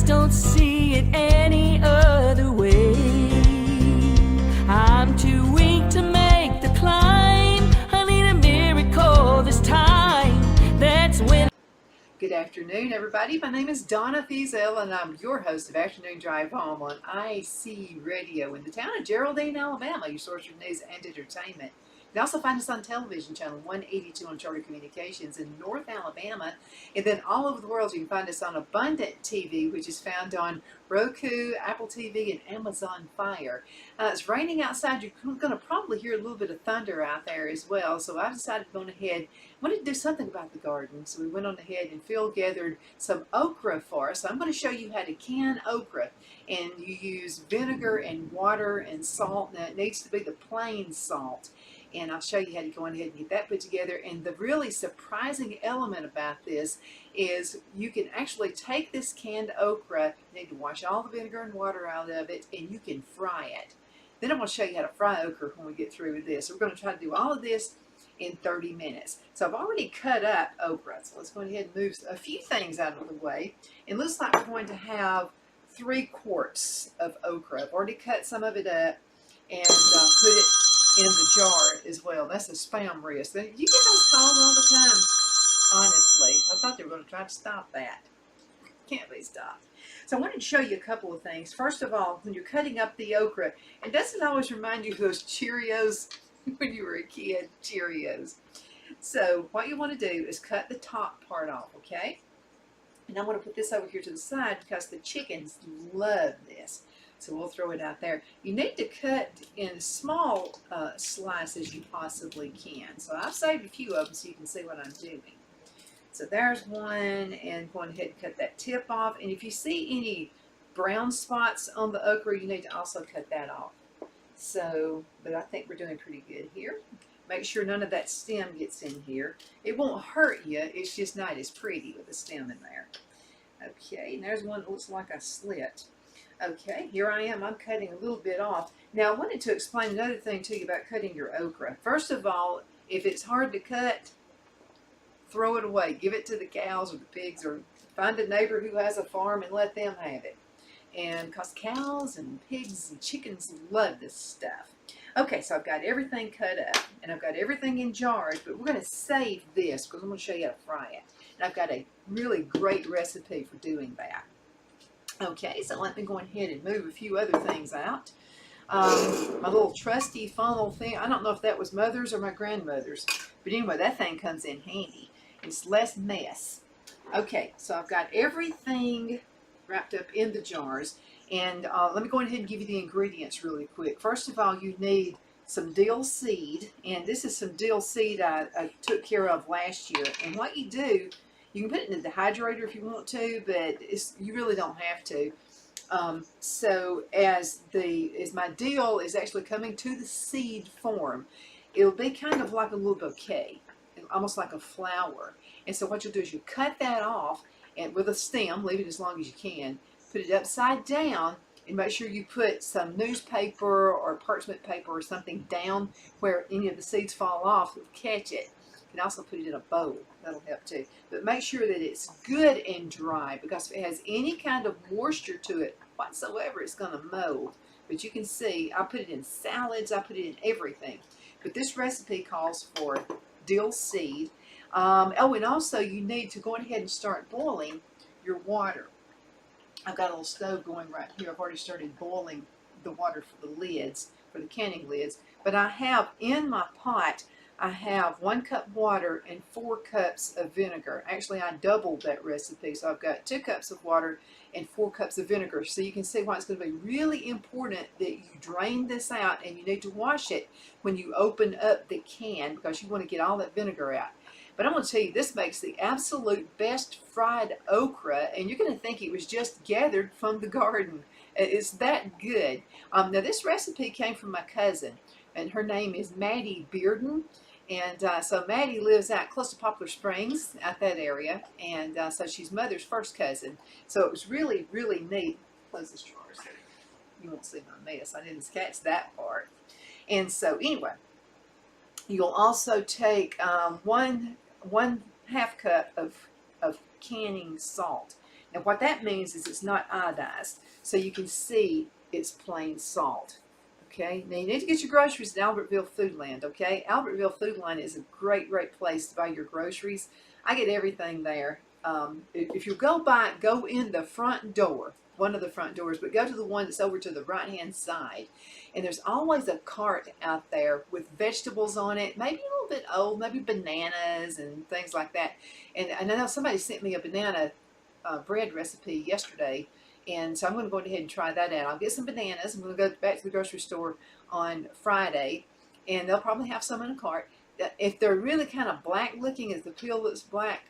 just don't see it any other way. I'm too weak to make the climb. I need a miracle this time. That's when. Good afternoon, everybody. My name is Donna Fiesel, and I'm your host of Afternoon Drive Home on IC Radio in the town of Geraldine, Alabama, your source for news and entertainment. You can also find us on television, channel 182 on Charter Communications in North Alabama. And then all over the world, you can find us on Abundant TV, which is found on Roku, Apple TV, and Amazon Fire. It's raining outside. You're going to probably hear a little bit of thunder out there as well. So I decided to go ahead. I wanted to do something about the garden. So we went on ahead and Phil gathered some okra for us. So I'm going to show you how to can okra. And you use vinegar and water and salt. Now it needs to be the plain salt. And I'll show you how to go on ahead and get that put together. And the really surprising element about this is you can actually take this canned okra, you need to wash all the vinegar and water out of it, and you can fry it. Then I'm going to show you how to fry okra when we get through with this. So we're going to try to do all of this in 30 minutes. So I've already cut up okra. So let's go ahead and move a few things out of the way. It looks like we're going to have 3 quarts of okra. I've already cut some of it up and put it in the jar as well. That's a spam risk. You get those calls all the time. Honestly, I thought they were going to try to stop that. Can't be stopped. So I wanted to show you a couple of things. First of all, when you're cutting up the okra, and doesn't it always remind you of those Cheerios when you were a kid? Cheerios. So what you want to do is cut the top part off, okay? And I'm going to put this over here to the side because the chickens love this. So we'll throw it out there. You need to cut in small slices you possibly can. So I've saved a few of them so you can see what I'm doing. So there's one, and go ahead and cut that tip off. And if you see any brown spots on the okra, you need to also cut that off. So, but I think we're doing pretty good here. Make sure none of that stem gets in here. It won't hurt you. It's just not as pretty with the stem in there. Okay, and there's one that looks like a slit. Okay, here I am. I'm cutting a little bit off. Now, I wanted to explain another thing to you about cutting your okra. First of all, if it's hard to cut, throw it away. Give it to the cows or the pigs, or find a neighbor who has a farm and let them have it. And because cows and pigs and chickens love this stuff. Okay, so I've got everything cut up, and I've got everything in jars, but we're going to save this because I'm going to show you how to fry it. And I've got a really great recipe for doing that. Okay, so let me go ahead and move a few other things out. My little trusty funnel thing, I don't know if that was mother's or my grandmother's, but anyway, that thing comes in handy. It's less mess. Okay, so I've got everything wrapped up in the jars, and let me go ahead and give you the ingredients really quick. First of all, you need some dill seed, and this is some dill seed I took care of last year. And what you do, you can put it in the dehydrator if you want to, but you really don't have to. So as my dill is actually coming to the seed form, it'll be kind of like a little bouquet, almost like a flower. And so what you'll do is you cut that off, and with a stem, leave it as long as you can, put it upside down, and make sure you put some newspaper or parchment paper or something down where any of the seeds fall off. It'll catch it. You can also put it in a bowl. That'll help too. But make sure that it's good and dry, because if it has any kind of moisture to it whatsoever, it's going to mold. But you can see, I put it in salads, I put it in everything. But this recipe calls for dill seed. Oh, and also you need to go ahead and start boiling your water. I've got a little stove going right here. I've already started boiling the water for the lids, for the canning lids. But I have in my pot, I have 1 cup water and 4 cups of vinegar. Actually, I doubled that recipe, so I've got 2 cups of water and 4 cups of vinegar. So you can see why it's going to be really important that you drain this out, and you need to wash it when you open up the can, because you want to get all that vinegar out. But I'm going to tell you, this makes the absolute best fried okra, and you're going to think it was just gathered from the garden. It's that good. Now, this recipe came from my cousin, and her name is Maddie Bearden. And so Maddie lives out close to Poplar Springs, out that area, and so she's Mother's first cousin. So it was really, really neat. Close this drawer so you won't see my mess. I didn't catch that part. And so anyway, you'll also take 1/2 cup of canning salt. And what that means is it's not iodized. So you can see it's plain salt. Okay, now you need to get your groceries at Albertville Foodland. Okay, Albertville Foodland is a great, great place to buy your groceries. I get everything there. If you go in the front door, one of the front doors, but go to the one that's over to the right-hand side. And there's always a cart out there with vegetables on it, maybe a little bit old, maybe bananas and things like that. And I know somebody sent me a banana bread recipe yesterday, and so I'm going to go ahead and try that out. I'll get some bananas. I'm going to go back to the grocery store on Friday, and they'll probably have some in a cart. If they're really kind of black looking, if the peel looks black,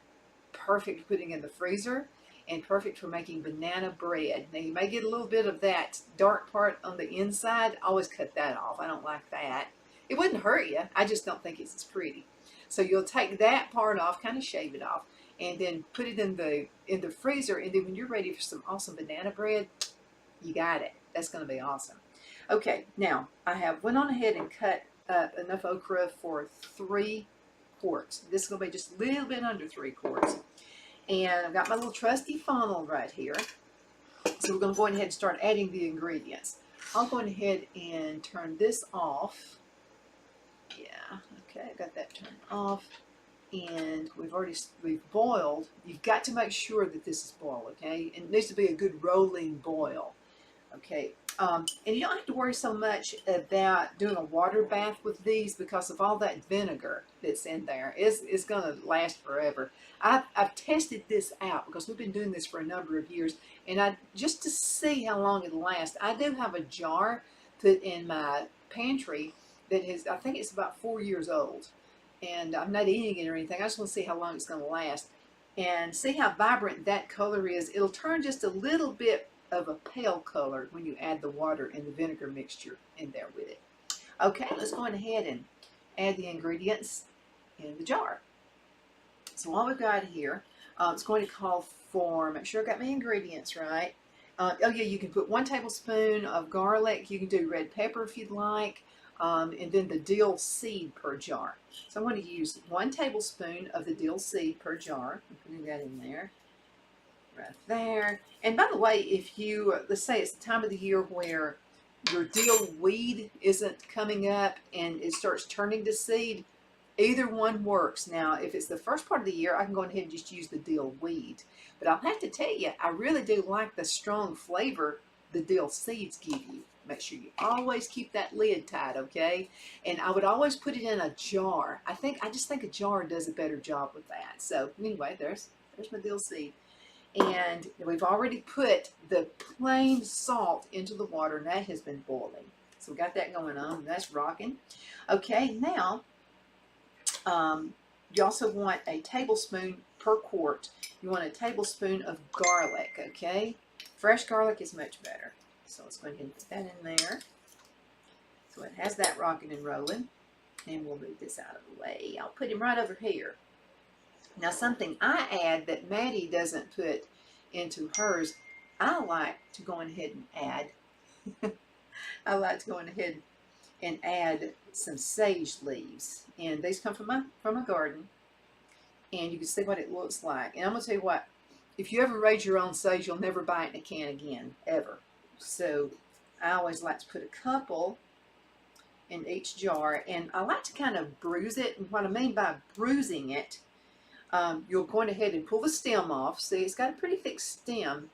perfect for putting in the freezer and perfect for making banana bread. Now you may get a little bit of that dark part on the inside. Always cut that off. I don't like that. It wouldn't hurt you. I just don't think it's as pretty. So you'll take that part off, kind of shave it off, and then put it in the freezer. And then when you're ready for some awesome banana bread, you got it. That's going to be awesome. Okay, now I have went on ahead and cut up enough okra for 3 quarts. This is going to be just a little bit under 3 quarts. And I've got my little trusty funnel right here. So we're going to go ahead and start adding the ingredients. I'll go ahead and turn this off. Yeah, okay, I got that turned off. And we've boiled. You've got to make sure that this is boiled, okay? And it needs to be a good rolling boil, okay? And you don't have to worry so much about doing a water bath with these because of all that vinegar that's in there. It's going to last forever. I've tested this out because we've been doing this for a number of years, and just to see how long it'll last, I do have a jar put in my pantry that is, I think it's about 4 years old, and I'm not eating it or anything. I just want to see how long it's going to last and see how vibrant that color is. It'll turn just a little bit of a pale color when you add the water and the vinegar mixture in there with it. Okay, let's go ahead and add the ingredients in the jar. So what we've got here, it's going to call for, make sure I got my ingredients right. Oh yeah, you can put 1 tablespoon of garlic. You can do red pepper if you'd like, and then the dill seed per jar. So I'm going to use 1 tablespoon of the dill seed per jar. I'm putting that in there. Right there. And by the way, if you, let's say it's the time of the year where your dill weed isn't coming up and it starts turning to seed, either one works. Now, if it's the first part of the year, I can go ahead and just use the dill weed. But I'll have to tell you, I really do like the strong flavor the dill seeds give you. Make sure you always keep that lid tight, okay? And I would always put it in a jar. I just think a jar does a better job with that. So anyway, there's my dill seed. And we've already put the plain salt into the water, and that has been boiling. So we got that going on. That's rocking. Okay, now you also want a tablespoon per quart. You want a tablespoon of garlic, okay? Fresh garlic is much better. So let's go ahead and put that in there. So it has that rocking and rolling. And we'll move this out of the way. I'll put him right over here. Now, something I add that Maddie doesn't put into hers, I like to go ahead and add. I like to go ahead and add some sage leaves, and these come from a garden. And you can see what it looks like. And I'm gonna tell you what: if you ever raise your own sage, you'll never buy it in a can again, ever. So I always like to put a couple in each jar, and I like to kind of bruise it. And what I mean by bruising it, you'll go ahead and pull the stem off. See, it's got a pretty thick stem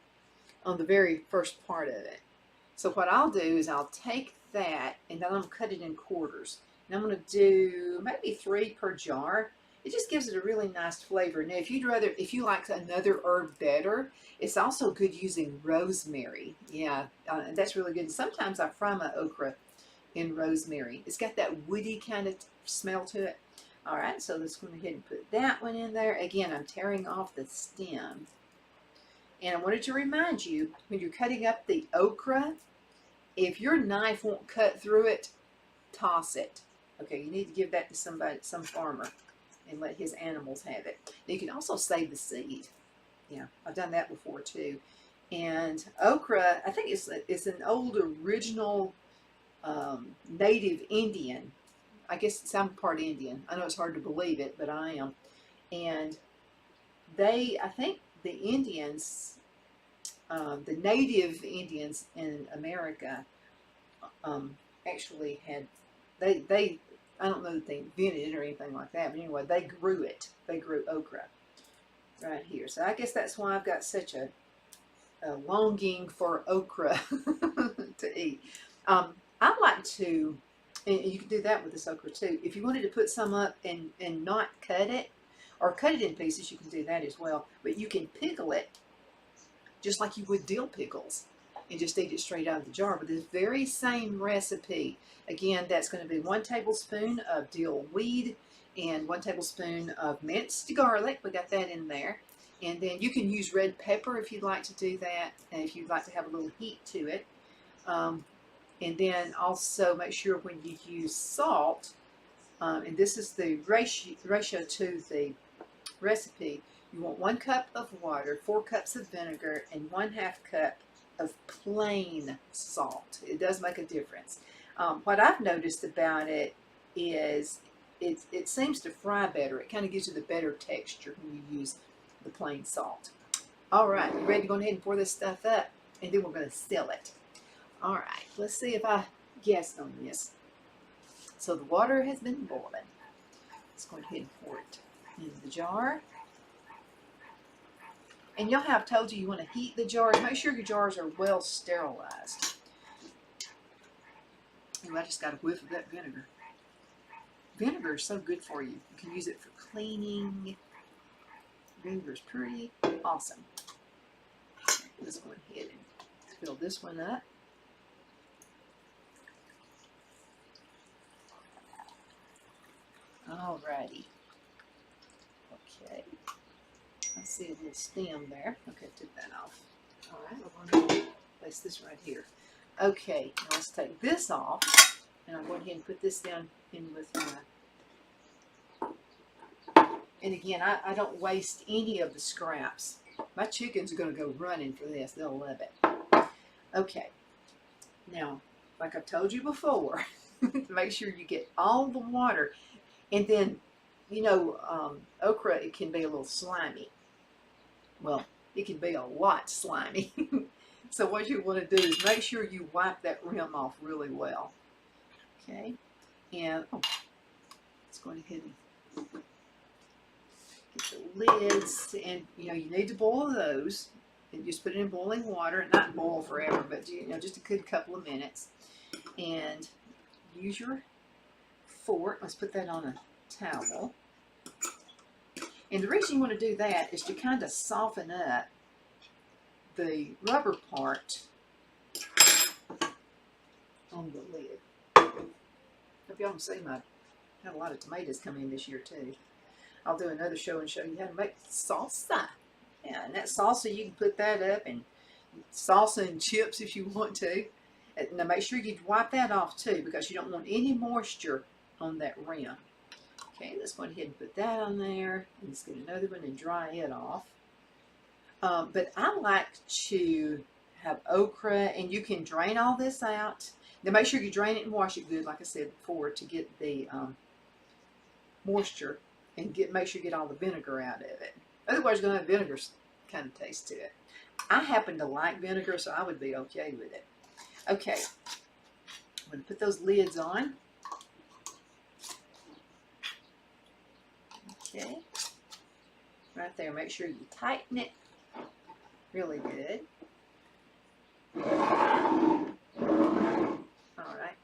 on the very first part of it. So what I'll do is I'll take that and then I'm cut it in quarters. And I'm going to do maybe 3 per jar. It just gives it a really nice flavor. Now, if you like another herb better, it's also good using rosemary. Yeah, that's really good. And sometimes I fry my okra in rosemary. It's got that woody kind of smell to it. All right, so let's go ahead and put that one in there. Again, I'm tearing off the stem. And I wanted to remind you, when you're cutting up the okra, if your knife won't cut through it, toss it. Okay, you need to give that to some farmer, and let his animals have it. Now, you can also save the seed. Yeah, I've done that before too. And okra, I think it's an old original native Indian. I guess I'm part Indian. I know it's hard to believe it, but I am. And I think the Indians the native Indians in America actually had, they I don't know that they invented it or anything like that, but anyway, they grew it. They grew okra right here. So I guess that's why I've got such a longing for okra to eat. I like to, and you can do that with this okra too. If you wanted to put some up and not cut it, or cut it in pieces, you can do that as well. But you can pickle it just like you would dill pickles and just eat it straight out of the jar. But this very same recipe, again, that's going to be 1 tablespoon of dill weed and 1 tablespoon of minced garlic. We got that in there. And then you can use red pepper if you'd like to do that, and if you'd like to have a little heat to it. And then also make sure when you use salt, and this is the ratio to the recipe, you want 1 cup of water, 4 cups of vinegar, and 1/2 cup of plain salt. It does make a difference. What I've noticed about it is it seems to fry better. It kind of gives you the better texture when you use the plain salt. All right, you ready to go ahead and pour this stuff up? And then we're going to seal it. All right, let's see if I guessed on this. So the water has been boiling. Let's go ahead and pour it in the jar. And y'all have told you want to heat the jars. Make sure your jars are well sterilized. Ooh, I just got a whiff of that vinegar. Vinegar is so good for you. You can use it for cleaning. Vinegar is pretty awesome. Let's go ahead and fill this one up. Alrighty. Okay. I see a little stem there. Okay, took that off. Alright, we're going to place this right here. Okay, now let's take this off. And I'm going ahead and put this down in with my... And again, I don't waste any of the scraps. My chickens are going to go running for this. They'll love it. Okay. Now, like I've told you before, make sure you get all the water. And then, you know, okra, it can be a little slimy. Well, it can be a lot slimy. So what you want to do is make sure you wipe that rim off really well. Okay. And let's go ahead and get the lids, and you know you need to boil those, and just put it in boiling water. Not boil forever, but you know just a good couple of minutes. And use your fork. Let's put that on a towel. And the reason you want to do that is to kind of soften up the rubber part on the lid. Hope y'all can see I had a lot of tomatoes come in this year too. I'll do another show and show you how to make salsa. Yeah, and that salsa, you can put that up, and salsa and chips if you want to. Now make sure you wipe that off too, because you don't want any moisture on that rim. Okay, let's go ahead and put that on there. Let's get another one and dry it off. But I like to have okra, and you can drain all this out. Now make sure you drain it and wash it good, like I said before, to get the moisture, and make sure you get all the vinegar out of it. Otherwise you're going to have vinegar kind of taste to it. I happen to like vinegar, so I would be okay with it. Okay, I'm going to put those lids on. Okay, right there. Make sure you tighten it really good. All right.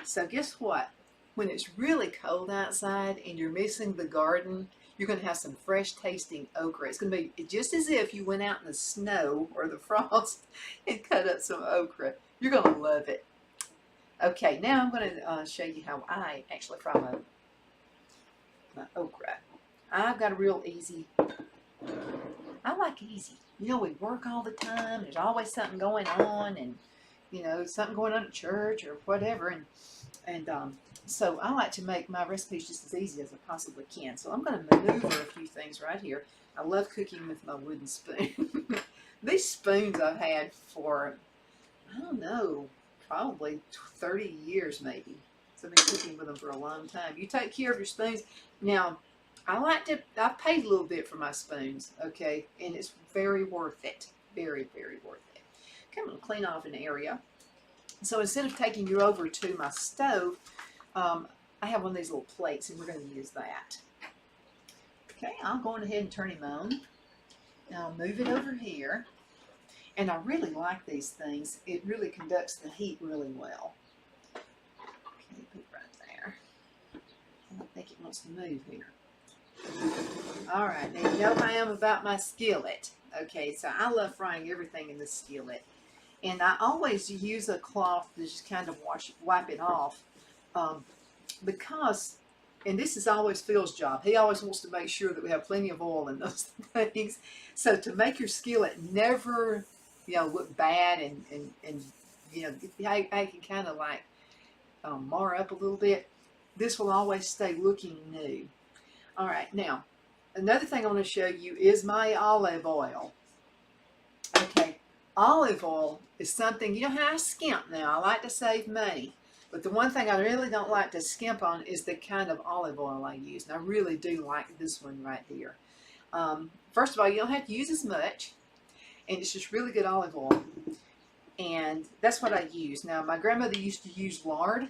So guess what? When it's really cold outside and you're missing the garden, you're going to have some fresh tasting okra. It's going to be just as if you went out in the snow or the frost and cut up some okra. You're going to love it. Okay, now I'm going to show you how I actually fry my okra. I've got a real easy, I like easy. You know, we work all the time. There's always something going on, and you know, something going on at church or whatever. And so I like to make my recipes just as easy as I possibly can. So I'm going to maneuver a few things right here. I love cooking with my wooden spoon. These spoons I've had for, I don't know, probably 30 years maybe. So I've been cooking with them for a long time. You take care of your spoons. Now, I paid a little bit for my spoons, okay, and it's very worth it. Very, very worth it. Okay, I'm going to clean off an area. So instead of taking you over to my stove, I have one of these little plates, and we're going to use that. Okay, I'll go ahead and turn him on. Now I'll move it over here. And I really like these things. It really conducts the heat really well. Okay, put it right there. I don't think it wants to move here. All right, now you know how I am about my skillet. Okay, so I love frying everything in the skillet. And I always use a cloth to just kind of wipe it off. Because, and this is always Phil's job, he always wants to make sure that we have plenty of oil in those things. So to make your skillet never, look bad and I can kind of like mar up a little bit, this will always stay looking new. All right, now, another thing I want to show you is my olive oil. Okay, olive oil is something, you know how I skimp now. I like to save money. But the one thing I really don't like to skimp on is the kind of olive oil I use. And I really do like this one right here. First of all, you don't have to use as much. And it's just really good olive oil. And that's what I use. Now, my grandmother used to use lard.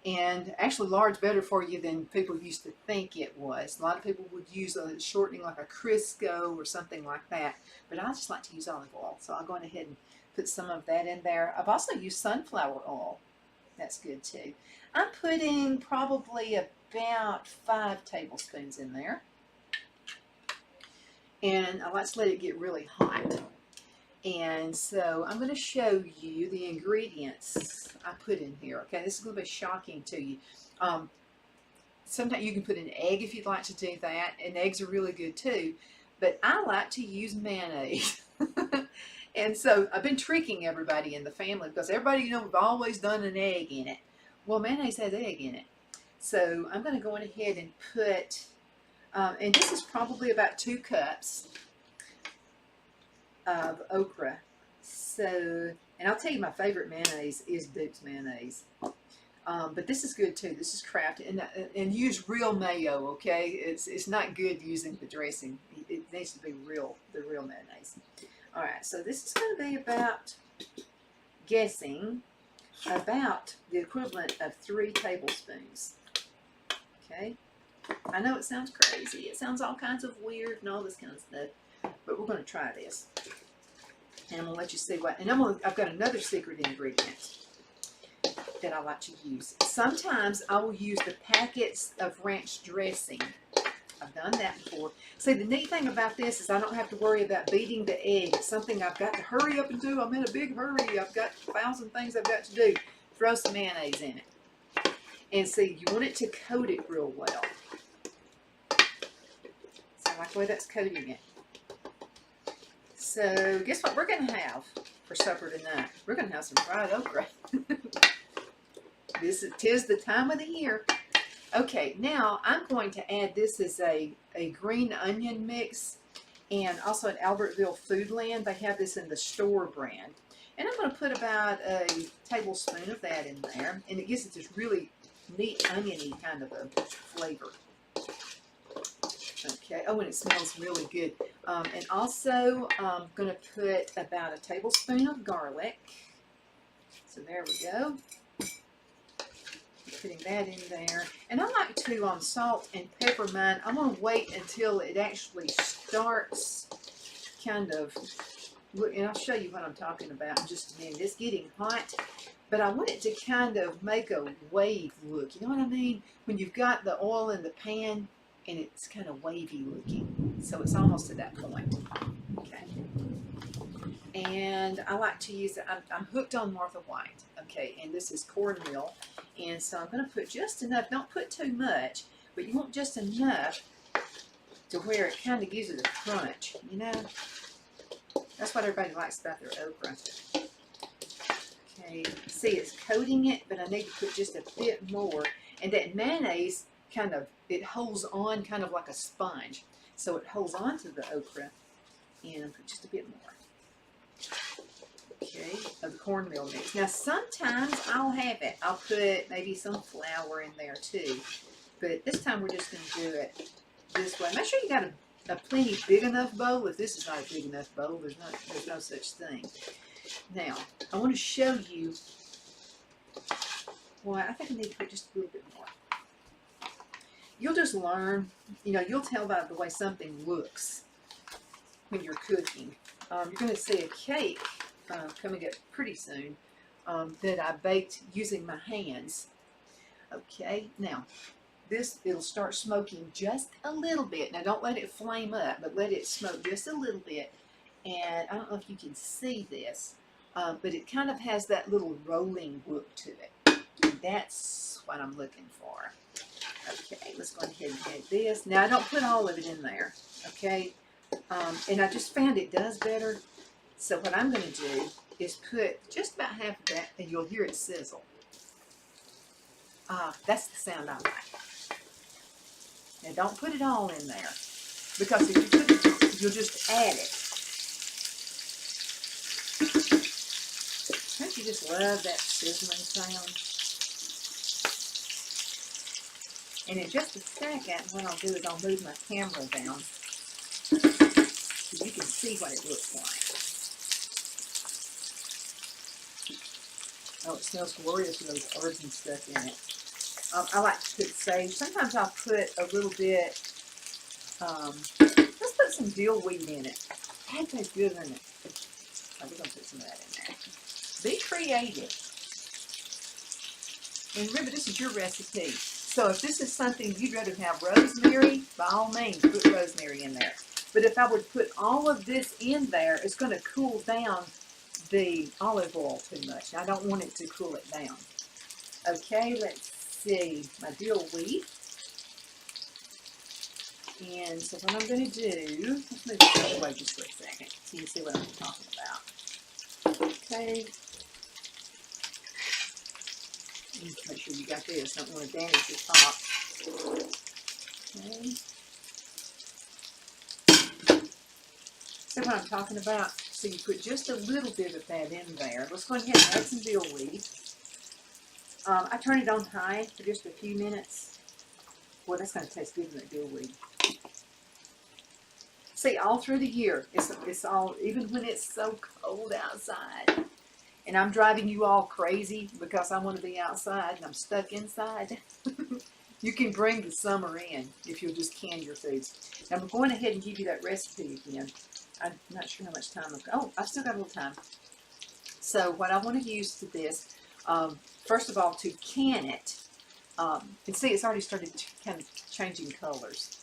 And actually, lard's better for you than people used to think it was. A lot of people would use a shortening like a Crisco or something like that. But I just like to use olive oil. So I'll go ahead and put some of that in there. I've also used sunflower oil. That's good too. I'm putting probably about 5 tablespoons in there. And I like to let it get really hot. And so I'm going to show you the ingredients I put in here. Okay, this is going to be shocking to you. Sometimes you can put an egg if you'd like to do that. And eggs are really good too. But I like to use mayonnaise. And so I've been tricking everybody in the family because everybody, we've always done an egg in it. Well, mayonnaise has egg in it. So I'm going to go ahead and put, and this is probably about 2 cups of okra. So, and I'll tell you my favorite mayonnaise is Duke's mayonnaise. But this is good too. This is Kraft, and use real mayo, okay? It's not good using the dressing. It needs to be the real mayonnaise. All right, so this is going to be about, guessing, about the equivalent of 3 tablespoons. Okay? I know it sounds crazy. It sounds all kinds of weird and all this kind of stuff, but we're going to try this. And I'm going to let you see what, and I've got another secret ingredient that I like to use. Sometimes I will use the packets of ranch dressing. I've done that before. See, the neat thing about this is I don't have to worry about beating the egg. It's something I've got to hurry up and do. I'm in a big hurry. I've got 1,000 things I've got to do. Throw some mayonnaise in it. And see, you want it to coat it real well. So I like the way that's coating it. So guess what we're going to have for supper tonight? We're going to have some fried okra. Tis the time of the year. Okay, now I'm going to add this as a green onion mix, and also at Albertville Foodland. They have this in the store brand. And I'm going to put about a tablespoon of that in there, and it gives it this really neat oniony kind of a flavor. Okay, oh, and it smells really good. And also I'm going to put about a tablespoon of garlic. So there we go. Putting that in there. And I like to salt and pepper mine. I'm going to wait until it actually starts kind of, and I'll show you what I'm talking about in just a minute. It's getting hot, but I want it to kind of make a wave look. You know what I mean? When you've got the oil in the pan and it's kind of wavy looking. So it's almost to that point. Okay. And I like to use it. I'm hooked on Martha White. Okay, and this is cornmeal. And so I'm going to put just enough. Don't put too much, but you want just enough to where it kind of gives it a crunch. You know, that's what everybody likes about their okra. Okay, see, it's coating it, but I need to put just a bit more. And that mayonnaise kind of, it holds on kind of like a sponge. So it holds on to the okra. And put just a bit more. Okay, of the cornmeal mix. Now sometimes I'll have it. I'll put maybe some flour in there too. But this time we're just going to do it this way. Make sure you got a plenty big enough bowl. If this is not a big enough bowl, there's no such thing. Now, I want to show you. Well, I think I need to put just a little bit more. You'll just learn, you'll tell by the way something looks when you're cooking. You're going to see a cake coming up pretty soon that I baked using my hands. Okay, now it'll start smoking just a little bit. Now don't let it flame up, but let it smoke just a little bit. And I don't know if you can see this, but it kind of has that little rolling look to it. And that's what I'm looking for. Okay, let's go ahead and add this. Now I don't put all of it in there, okay? And I just found it does better. So what I'm going to do is put just about half of that, and you'll hear it sizzle. That's the sound I like. Now don't put it all in there, because if you put it, you'll just add it. Don't you just love that sizzling sound? And in just a second, what I'll do is I'll move my camera down so you can see what it looks like. Oh, it smells glorious with those herbs and stuff in it. I like to put sage. Sometimes I'll put a little bit, let's put some dill weed in it. That tastes good, isn't it? Oh, we're going to put some of that in there. Be creative. And remember, this is your recipe. So if this is something you'd rather have rosemary, by all means, put rosemary in there. But if I would put all of this in there, it's going to cool down the olive oil too much. I don't want it to cool it down. Okay, let's see. My dill weed. And so what I'm going to do, let's move this away just for a second so you can see what I'm talking about. Okay. Make sure you got this. Don't want to damage the top. Okay. See what I'm talking about? So you put just a little bit of that in there. Let's go ahead and add some dill weed. I turn it on high for just a few minutes. Boy, that's going to taste good in that dill weed. See, all through the year, it's all, even when it's so cold outside, and I'm driving you all crazy because I want to be outside and I'm stuck inside, you can bring the summer in if you'll just can your foods. Now, I'm going ahead and give you that recipe again. I'm not sure how much time I've got. Oh, I've still got a little time. So what I want to use to this, first of all, to can it, and see, it's already started kind of changing colors.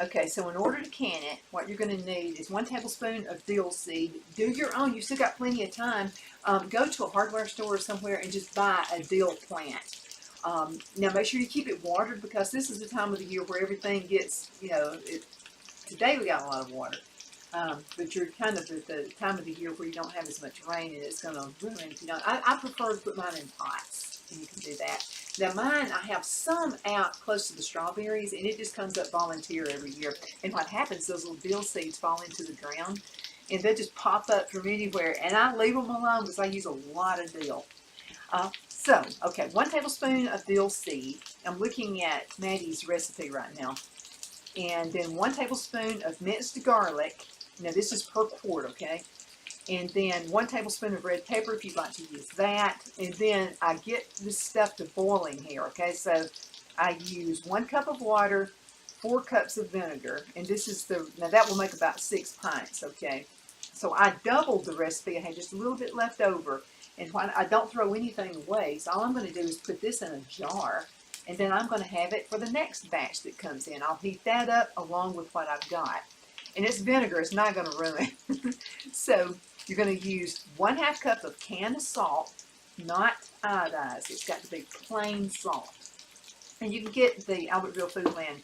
Okay, so in order to can it, what you're going to need is 1 tablespoon of dill seed. Do your own. You've still got plenty of time. Go to a hardware store or somewhere and just buy a dill plant. Now, make sure you keep it watered, because this is the time of the year where everything gets, today we got a lot of water. But you're kind of at the time of the year where you don't have as much rain, and it's going to ruin it if you don't. I prefer to put mine in pots, and you can do that. Now mine, I have some out close to the strawberries, and it just comes up volunteer every year. And what happens, those little dill seeds fall into the ground, and they just pop up from anywhere. And I leave them alone because I use a lot of dill. Okay, 1 tablespoon of dill seed. I'm looking at Maddie's recipe right now. And then 1 tablespoon of minced garlic. Now this is per quart, okay? And then 1 tablespoon of red pepper if you'd like to use that. And then I get this stuff to boiling here, okay? So I use 1 cup of water, 4 cups of vinegar. And this is now that will make about 6 pints, okay? So I doubled the recipe. I had just a little bit left over. And I don't throw anything away. So all I'm going to do is put this in a jar. And then I'm going to have it for the next batch that comes in. I'll heat that up along with what I've got. And it's vinegar. It's not going to ruin it. So you're going to use 1/2 cup of canned salt, not iodized. It's got to be plain salt. And you can get the Albertville Foodland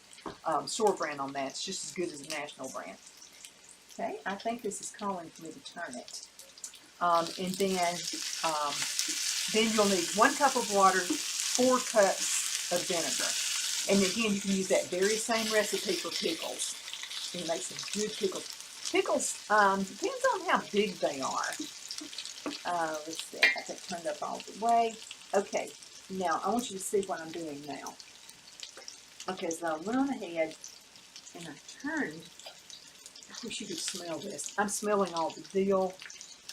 store brand on that. It's just as good as the national brand. Okay, I think this is calling for me to turn it. And then you'll need 1 cup of water, 4 cups of vinegar. And again, you can use that very same recipe for pickles. You can make some good pickles. Pickles, depends on how big they are. Let's see, I have it turned up all the way. Okay, now I want you to see what I'm doing now. Okay, so I went on ahead and I turned. I wish you could smell this. I'm smelling all the dill.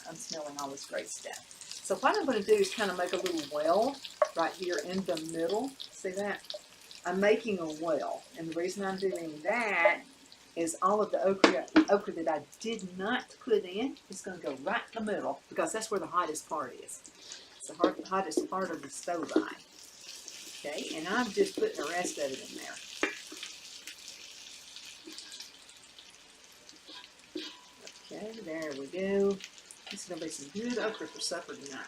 I'm smelling all this great stuff. So what I'm going to do is kind of make a little well right here in the middle. See that? I'm making a well, and the reason I'm doing that is all of the okra that I did not put in is going to go right in the middle, because that's where the hottest part is. It's the hottest part of the stove eye. Okay, and I'm just putting the rest of it in there. Okay, there we go. This is going to be some good okra for supper tonight.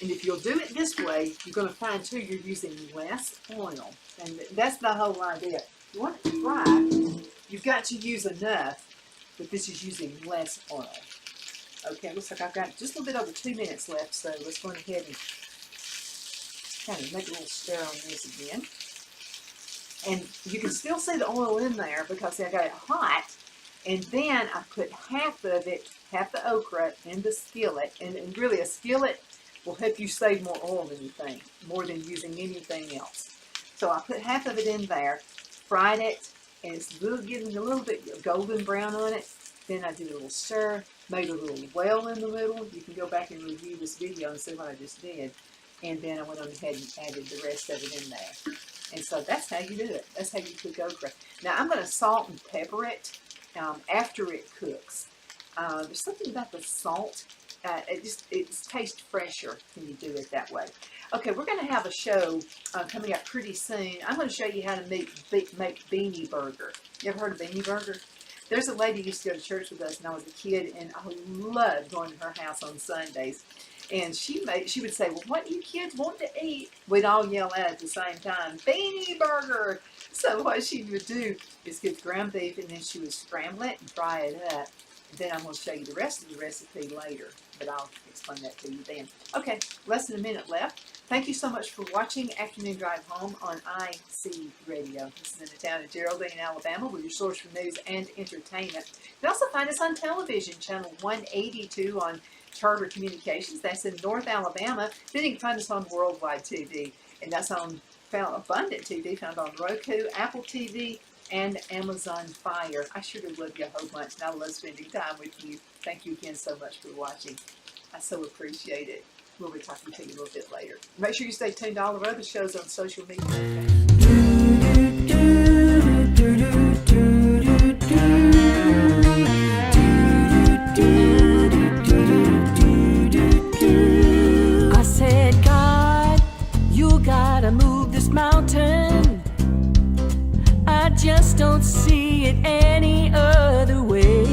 And if you'll do it this way, you're going to find too you're using less oil. And that's the whole idea. You want it to fry, you've got to use enough, but this is using less oil. Okay, looks like I've got just a little bit over 2 minutes left, so let's go ahead and kind of make a little stir on this again. And you can still see the oil in there because I got it hot. And then I put half of it, half the okra in the skillet. And really a skillet will help you save more oil than you think, more than using anything else. So I put half of it in there, fried it, and it's getting a little bit golden brown on it. Then I did a little stir, made a little well in the middle. You can go back and review this video and see what I just did. And then I went on ahead and added the rest of it in there. And so that's how you do it. That's how you cook okra. Now I'm going to salt and pepper it after it cooks. There's something about the salt. It tastes fresher when you do it that way. Okay, we're going to have a show coming up pretty soon. I'm going to show you how to make beanie burger. You ever heard of beanie burger? There's a lady who used to go to church with us when I was a kid, and I loved going to her house on Sundays. And she would say, well, what do you kids want to eat? We'd all yell out at the same time, beanie burger. So what she would do is get ground beef, and then she would scramble it and fry it up. And then I'm going to show you the rest of the recipe later, but I'll explain that to you then. Okay, less than a minute left. Thank you so much for watching Afternoon Drive Home on IC Radio. This is in the town of Geraldine, Alabama, with your source for news and entertainment. You can also find us on television, channel 182 on Charter Communications. That's in North Alabama. Then you can find us on Worldwide TV, and that's on Abundant TV, found on Roku, Apple TV, and Amazon Fire. I sure do love you a whole bunch, and I love spending time with you. Thank you again so much for watching. I so appreciate it. We'll be talking to you a little bit later. Make sure you stay tuned to all of our other shows on social media. I said, God, you gotta move this mountain. I just don't see it any other way.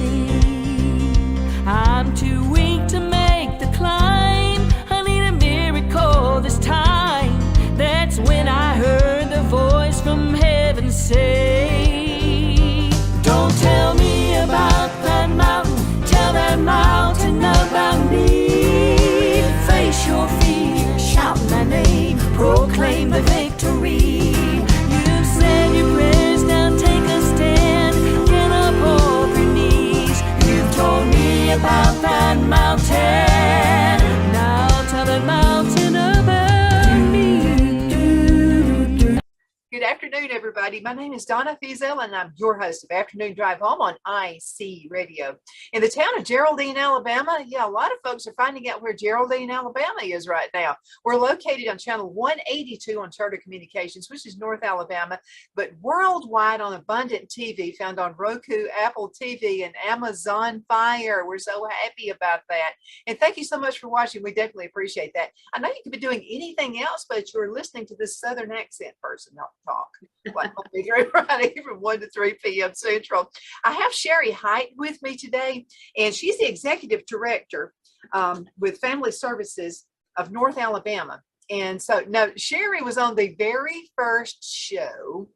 I'm too weak to make the climb. I need a miracle this time. That's when I heard the voice from heaven say, don't tell me about that mountain, tell that mountain about me. Face your fear, shout my name, proclaim the victory. You've said your prayers, now take a stand, get up off your knees. You've told me about that mountain, now tell that mountain about me. Good afternoon, everybody. My name is Donna Fiesel, and I'm your host of Afternoon Drive Home on IC Radio. In the town of Geraldine, Alabama, yeah, a lot of folks are finding out where Geraldine, Alabama is right now. We're located on channel 182 on Charter Communications, which is North Alabama, but worldwide on Abundant TV, found on Roku, Apple TV, and Amazon Fire. We're so happy about that. And thank you so much for watching. We definitely appreciate that. I know you could be doing anything else, but you're listening to this Southern accent person talk like every Friday from 1 to 3 p.m. Central. I have Sherry Height with me today, and she's the executive director with Family Services of North Alabama. And so now Sherry was on the very first show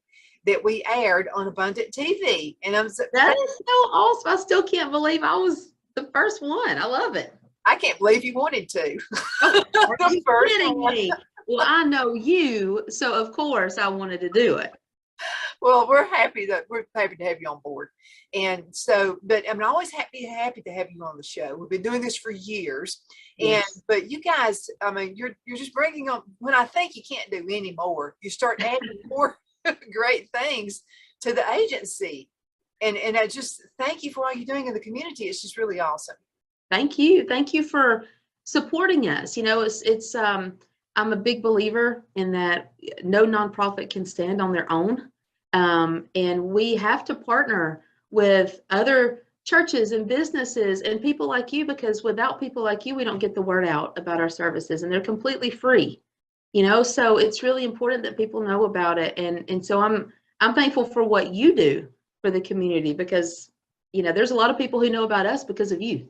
that we aired on Abundant TV, and that is so awesome. I still can't believe I was the first one. I love it. I can't believe you wanted to. Are you kidding me? Well, I know you, so of course I wanted to do it. Well, we're happy to have you on board. And so, but I'm always happy to have you on the show. We've been doing this for years. And Yes. but you guys, I mean, you're just bringing on when I think you can't do any more, you start adding more great things to the agency. And I just thank you for all you're doing in the community. It's just really awesome. Thank you. Thank you for supporting us. I'm a big believer in that no nonprofit can stand on their own. And we have to partner with other churches and businesses and people like you, because without people like you, we don't get the word out about our services, and they're completely free. So it's really important that people know about it. And so I'm thankful for what you do for the community, because there's a lot of people who know about us because of you.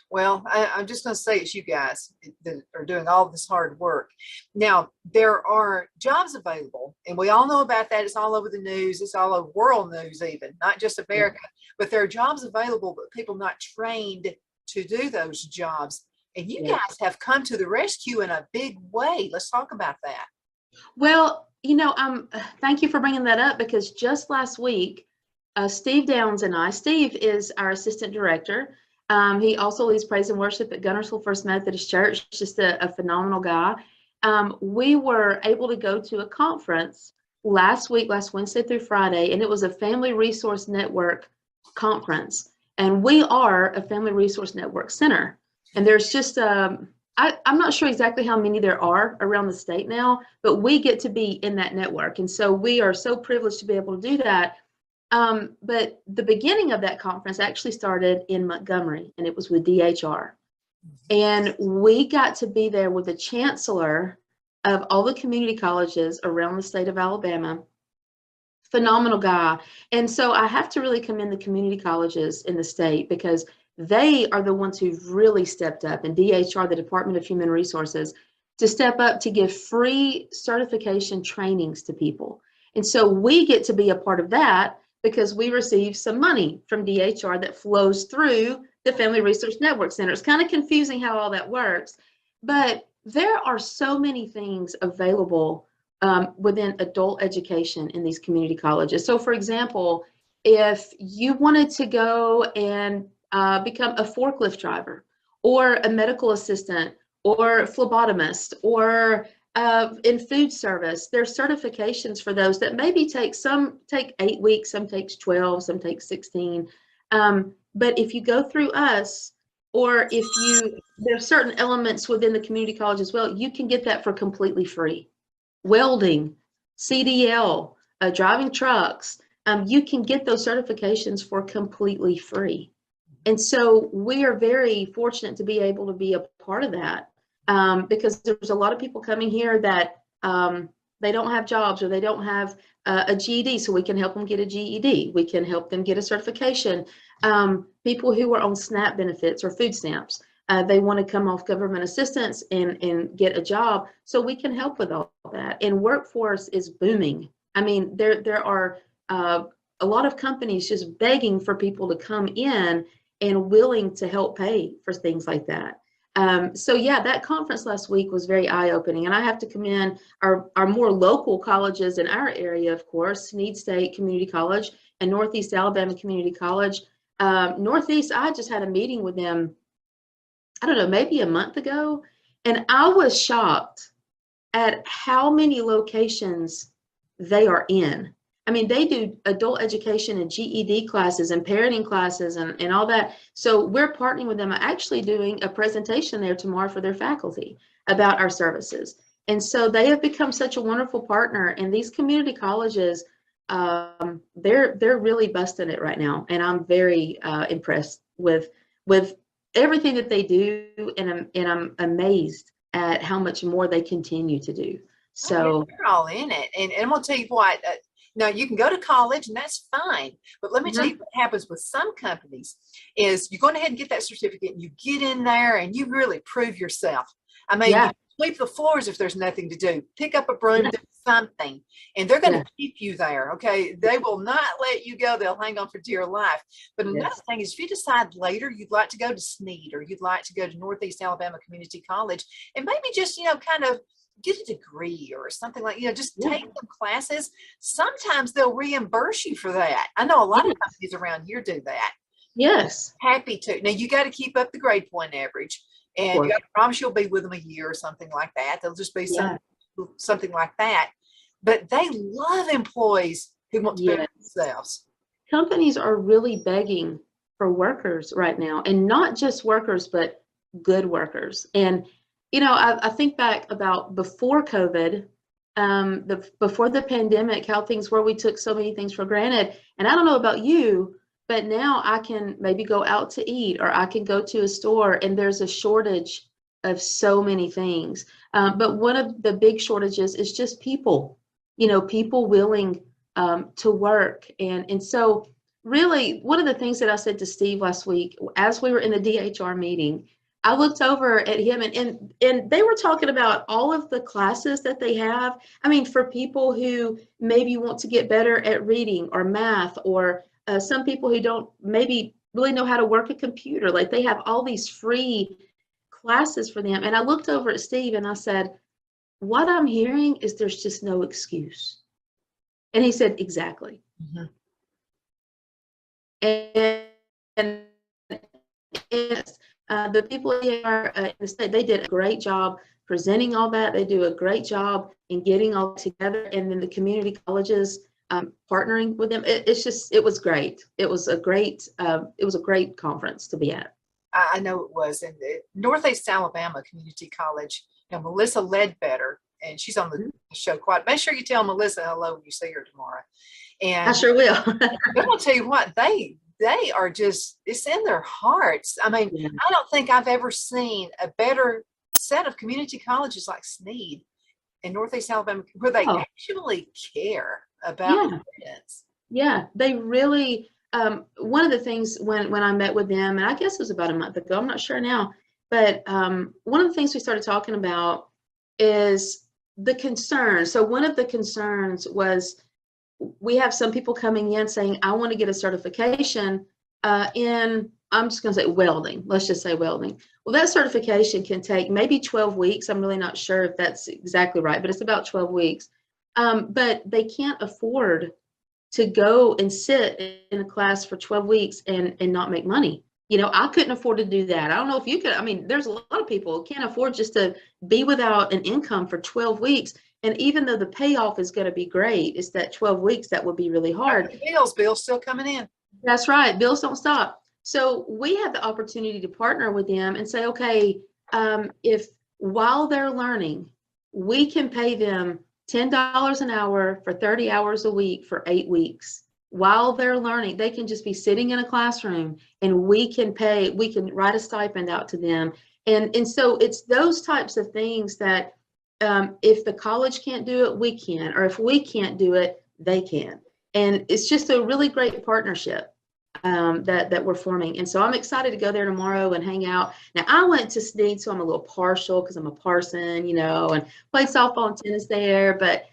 Well, I'm just going to say it's you guys that are doing all this hard work. Now, there are jobs available, and we all know about that. It's all over the news. It's all over world news, even, not just America. But there are jobs available, but people not trained to do those jobs. And you guys have come to the rescue in a big way. Let's talk about that. Well, thank you for bringing that up, because just last week, Steve Downs and Steve is our assistant director. He also leads praise and worship at Gunnersville First Methodist Church, just a phenomenal guy. We were able to go to a conference last Wednesday through Friday, and it was a Family Resource Network conference. And we are a Family Resource Network center. And there's just, I'm not sure exactly how many there are around the state now, but we get to be in that network. And so we are so privileged to be able to do that. But the beginning of that conference actually started in Montgomery, and it was with DHR. And we got to be there with the chancellor of all the community colleges around the state of Alabama. Phenomenal guy. And so I have to really commend the community colleges in the state, because they are the ones who've really stepped up, and DHR, the Department of Human Resources, to step up to give free certification trainings to people. And so we get to be a part of that, because we receive some money from DHR that flows through the Family Resource Network Center. It's kind of confusing how all that works, but there are so many things available within adult education in these community colleges. So for example, if you wanted to go and become a forklift driver, or a medical assistant, or phlebotomist, or in food service, there's certifications for those that maybe some take 8 weeks, some takes 12, some take 16. But if you go through us, or there's certain elements within the community college as well, you can get that for completely free. Welding, CDL, driving trucks, you can get those certifications for completely free. And so we are very fortunate to be able to be a part of that, because there's a lot of people coming here that they don't have jobs, or they don't have a GED, so we can help them get a GED. We can help them get a certification. People who are on SNAP benefits or food stamps, they want to come off government assistance and get a job, so we can help with all that. And workforce is booming. I mean, there are a lot of companies just begging for people to come in and willing to help pay for things like that. So yeah, that conference last week was very eye-opening, and I have to commend our more local colleges in our area, of course, Sneed State Community College and Northeast Alabama Community College. Northeast, I just had a meeting with them, I don't know, maybe a month ago, and I was shocked at how many locations they are in. I mean, they do adult education and GED classes and parenting classes and all that. So we're partnering with them. I'm actually doing a presentation there tomorrow for their faculty about our services. And so they have become such a wonderful partner. And these community colleges, they're really busting it right now. And I'm very impressed with everything that they do. And I'm amazed at how much more they continue to do. So they're all in it. And I'm going to tell you what, now you can go to college and that's fine, but let me tell you what happens with some companies is you're going ahead and get that certificate, and you get in there and you really prove yourself. I mean, you sweep the floors if there's nothing to do, pick up a broom, do something, and they're going to keep you there. Okay. They will not let you go. They'll hang on for dear life. But another thing is, if you decide later you'd like to go to Sneed, or you'd like to go to Northeast Alabama Community College, and maybe just, kind of get a degree or something like, just Yeah. take some classes. Sometimes they'll reimburse you for that. I know a lot of Yes. companies around here do that. Yes. Happy to. Now you got to keep up the grade point average, Of and you course. got to promise you'll be with them a year or something like that. They'll just be Yeah. something like that. But they love employees who want to better Yes. themselves. Companies are really begging for workers right now, and not just workers, but good workers. And I think back about before COVID, before the pandemic, how things were. We took so many things for granted. And I don't know about you, but now I can maybe go out to eat, or I can go to a store, and there's a shortage of so many things. But one of the big shortages is just people. People willing to work. And so really, one of the things that I said to Steve last week, as we were in the DHR meeting, I looked over at him, and they were talking about all of the classes that they have. I mean, for people who maybe want to get better at reading or math, or some people who don't maybe really know how to work a computer, like they have all these free classes for them. And I looked over at Steve and I said, what I'm hearing is there's just no excuse. And he said, exactly. Mhm. And yes, the people here in the state, they did a great job presenting all that. They do a great job in getting all together, and then the community colleges partnering with them. It was great. It was a great conference to be at. I know it was in the Northeast Alabama Community College. Melissa Ledbetter, and she's on the show quite. Make sure you tell Melissa hello when you see her tomorrow. I And sure will. I'm gonna tell you what, they are just, it's in their hearts. I mean, Yeah. I don't think I've ever seen a better set of community colleges like Sneed in Northeast Alabama, where they Oh. actually care about Yeah. the kids. Yeah, they really, one of the things when I met with them, and I guess it was about a month ago, I'm not sure now, but one of the things we started talking about is the concern. So one of the concerns was, we have some people coming in saying, I want to get a certification in, I'm just going to say welding. Let's just say welding. Well, that certification can take maybe 12 weeks. I'm really not sure if that's exactly right, but it's about 12 weeks. But they can't afford to go and sit in a class for 12 weeks and not make money. I couldn't afford to do that. I don't know if you could. I mean, there's a lot of people who can't afford just to be without an income for 12 weeks. And even though the payoff is going to be great, it's that 12 weeks that would be really hard. Bill's still coming in. That's right. Bills don't stop. So we have the opportunity to partner with them and say, okay, if while they're learning, we can pay them $10 an hour for 30 hours a week for 8 weeks. While they're learning, they can just be sitting in a classroom, and we can write a stipend out to them. And so it's those types of things that if the college can't do it, we can, or if we can't do it, they can. And it's just a really great partnership that we're forming. And so I'm excited to go there tomorrow and hang out. Now, I went to Snead, so I'm a little partial because I'm a Parson, and played softball and tennis there. But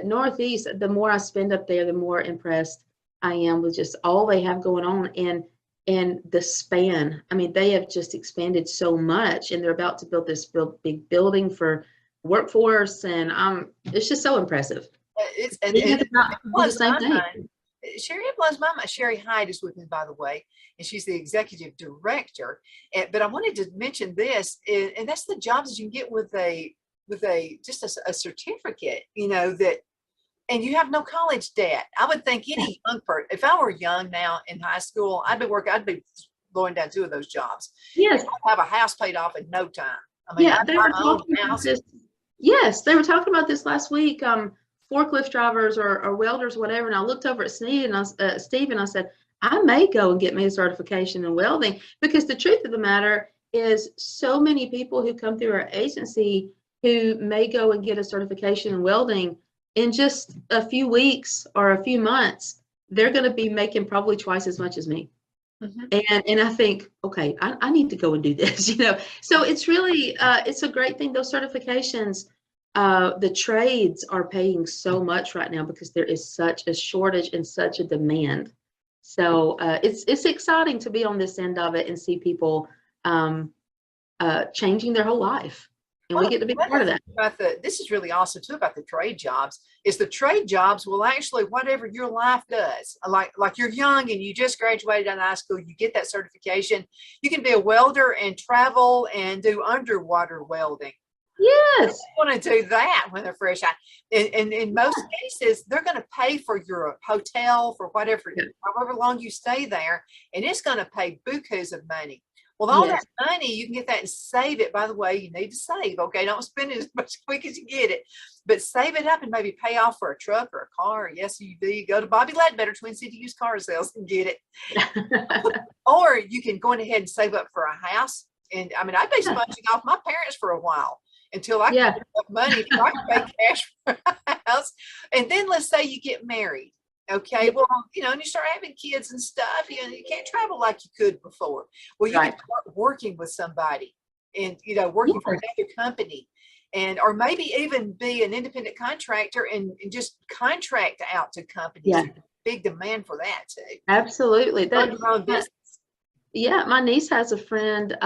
Northeast, the more I spend up there, the more impressed I am with just all they have going on, and the span. I mean, they have just expanded so much, and they're about to build this big building for workforce, and it's just so impressive. It blows same my thing. mind. Sherry, it blows my mind. Sherry Hyde is with me, by the way, and she's the executive director. But I wanted to mention this, and that's the jobs that you can get with a certificate. That, and you have no college debt. I would think any young person, if I were young now in high school, I'd be going down 2 of those jobs. Yes. I'd have a house paid off in no time. I mean, Yeah, I'd they buy were my own talking about house. this. Yes, they were talking about this last week. Forklift drivers or welders, whatever. And I looked over at Steve and I said, I may go and get me a certification in welding, because the truth of the matter is, so many people who come through our agency who may go and get a certification in welding, in just a few weeks or a few months, they're going to be making probably twice as much as me. Mm-hmm. And I think, okay, I need to go and do this, So it's really, it's a great thing. Those certifications, the trades are paying so much right now because there is such a shortage and such a demand. So it's exciting to be on this end of it and see people changing their whole life. and we get to be part of that. About this is really awesome too about the trade jobs is the trade jobs will actually, whatever your life does, like you're young and you just graduated out of high school, you get that certification, you can be a welder and travel and do underwater welding. Yes. Want to do that when they're fresh out. And in most cases, they're going to pay for your hotel for whatever, however long you stay there, and it's going to pay bukus of money. Well, all that money, you can get that and save it. By the way, you need to save, okay? Don't spend it as much quick as you get it, but save it up and maybe pay off for a truck or a car or SUV. Go to Bobby Ledbetter, Twin City Used Car Sales, and get it. Or you can go ahead and save up for a house. And I mean, I've been sponging off my parents for a while until I get enough money so I can pay cash for a house. And then let's say you get married. Okay, well, you know, and you start having kids and stuff, you know, you can't travel like you could before. Well, you can start working with somebody and, you know, working for another company, and or maybe even be an independent contractor and just contract out to companies. Yeah. Big demand for that too. Absolutely. Yeah, my niece has a friend,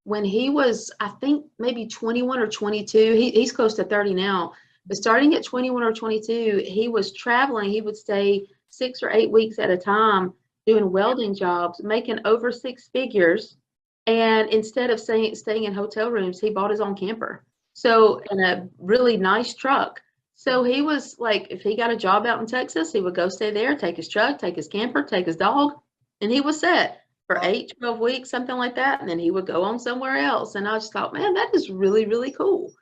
when he was, I think maybe 21 or 22, he's close to 30 now. But starting at 21 or 22, he was traveling. He would stay 6 or 8 weeks at a time doing welding jobs, making over 6 figures. And instead of staying in hotel rooms, he bought his own camper. So, in a really nice truck. So he was like, if he got a job out in Texas, he would go stay there, take his truck, take his camper, take his dog, and he was set for 8, 12 weeks, something like that. And then he would go on somewhere else. And I just thought, man, that is really, really cool.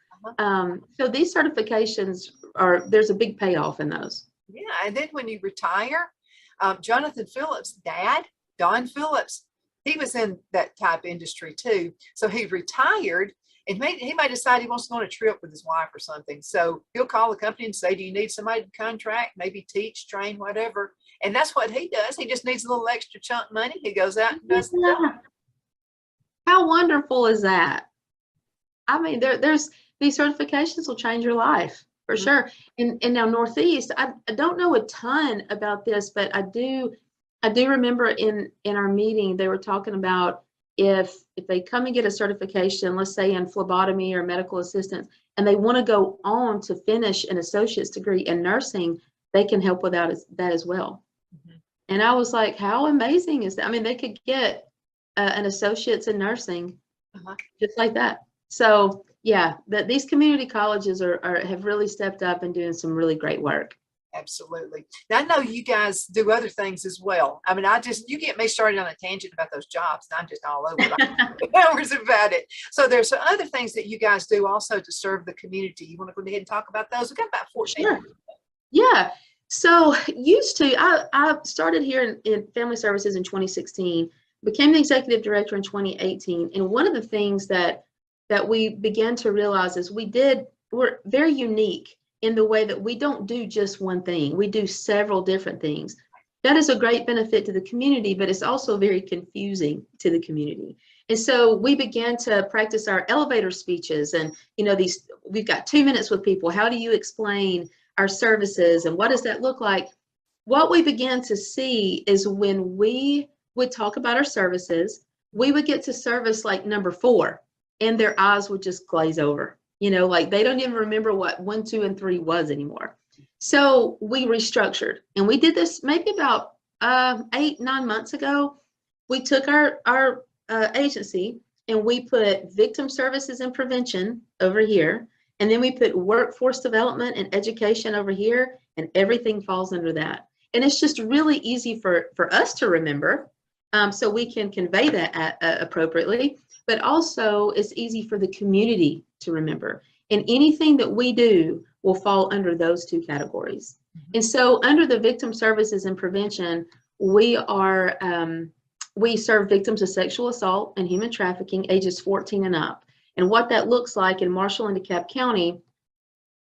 So these certifications there's a big payoff in those. Yeah, and then when you retire, Jonathan Phillips' dad, Don Phillips, he was in that type industry too. So he retired, and he may decide he wants to go on a trip with his wife or something. So he'll call the company and say, do you need somebody to contract, maybe teach, train, whatever. And that's what he does. He just needs a little extra chunk money. He goes out and does that. How wonderful is that? I mean, there's these certifications will change your life for sure. And now Northeast, I don't know a ton about this, but I do remember in our meeting they were talking about if they come and get a certification, let's say in phlebotomy or medical assistance, and they want to go on to finish an associate's degree in nursing, they can help with that as well. And I was like, how amazing is that? I mean, they could get an associate's in nursing just like that. So yeah, these community colleges have really stepped up and doing some really great work. Absolutely. Now I know you guys do other things as well. I mean, you get me started on a tangent about those jobs, and I'm just all over hours about it. So there's some other things that you guys do also to serve the community. You want to go ahead and talk about those? We've got about 14. Sure. Yeah. So I started here in Family Services in 2016, became the executive director in 2018. And one of the things that we began to realize is we're very unique in the way that we don't do just one thing. We do several different things. That is a great benefit to the community, but it's also very confusing to the community. And so we began to practice our elevator speeches, and we've got 2 minutes with people. How do you explain our services and what does that look like? What we began to see is when we would talk about our services, we would get to service like number 4 and their eyes would just glaze over, like they don't even remember what 1, 2, and 3 was anymore. So we restructured, and we did this maybe about 8, 9 months ago. We took our agency and we put victim services and prevention over here. And then we put workforce development and education over here, and everything falls under that. And it's just really easy for us to remember, so we can convey that appropriately, but also it's easy for the community to remember. And anything that we do will fall under those 2 categories. And so under the victim services and prevention, we serve victims of sexual assault and human trafficking ages 14 and up. And what that looks like in Marshall and DeKalb County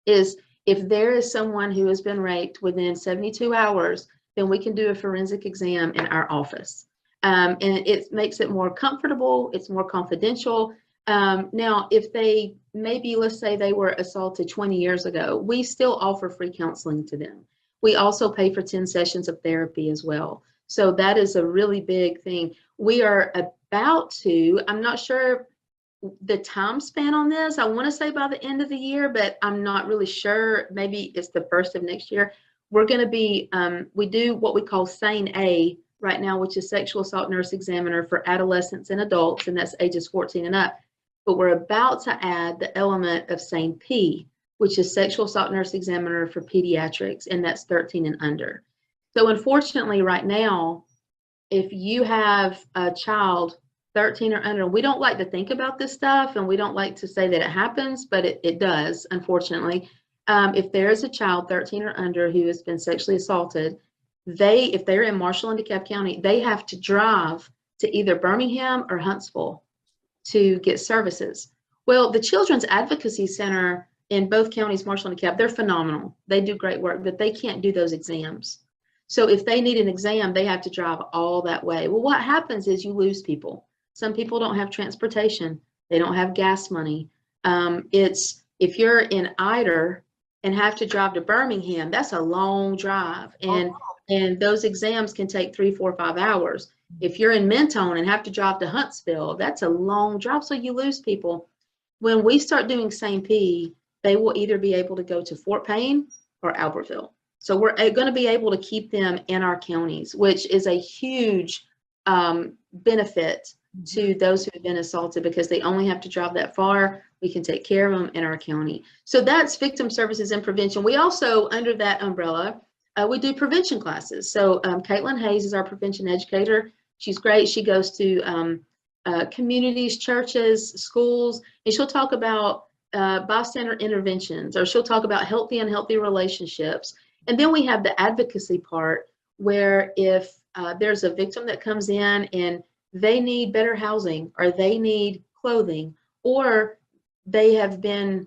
is if there is someone who has been raped within 72 hours, then we can do a forensic exam in our office. And it makes it more comfortable, it's more confidential. Now, if let's say they were assaulted 20 years ago, we still offer free counseling to them. We also pay for 10 sessions of therapy as well. So that is a really big thing. We are about to, I'm not sure the time span on this, I want to say by the end of the year, but I'm not really sure. Maybe it's the first of next year. We're going to be, we do what we call SANE A right now, which is Sexual Assault Nurse Examiner for adolescents and adults, and that's ages 14 and up. But we're about to add the element of SANE P, which is Sexual Assault Nurse Examiner for pediatrics, and that's 13 and under. So unfortunately, right now, if you have a child 13 or under, we don't like to think about this stuff, and we don't like to say that it happens, but it does, unfortunately. If there is a child 13 or under who has been sexually assaulted, if they're in Marshall and DeKalb County, they have to drive to either Birmingham or Huntsville to get services. Well, the Children's Advocacy Center in both counties, Marshall and DeKalb, they're phenomenal. They do great work, but they can't do those exams. So if they need an exam, they have to drive all that way. Well, what happens is you lose people. Some people don't have transportation. They don't have gas money. If you're in Eider and have to drive to Birmingham, that's a long drive. And those exams can take 3, 4, 5 hours. If you're in Mentone and have to drive to Huntsville, that's a long drive. So you lose people. When we start doing SANE P, they will either be able to go to Fort Payne or Albertville. So we're going to be able to keep them in our counties, which is a huge benefit to those who have been assaulted, because they only have to drive that far. We can take care of them in our county. So that's victim services and prevention. We also, under that umbrella, we do prevention classes. So Caitlin Hayes is our prevention educator. She's great. She goes to communities, churches, schools, and she'll talk about bystander interventions, or she'll talk about healthy and unhealthy relationships. And then we have the advocacy part, where if there's a victim that comes in and they need better housing, or they need clothing, or they have been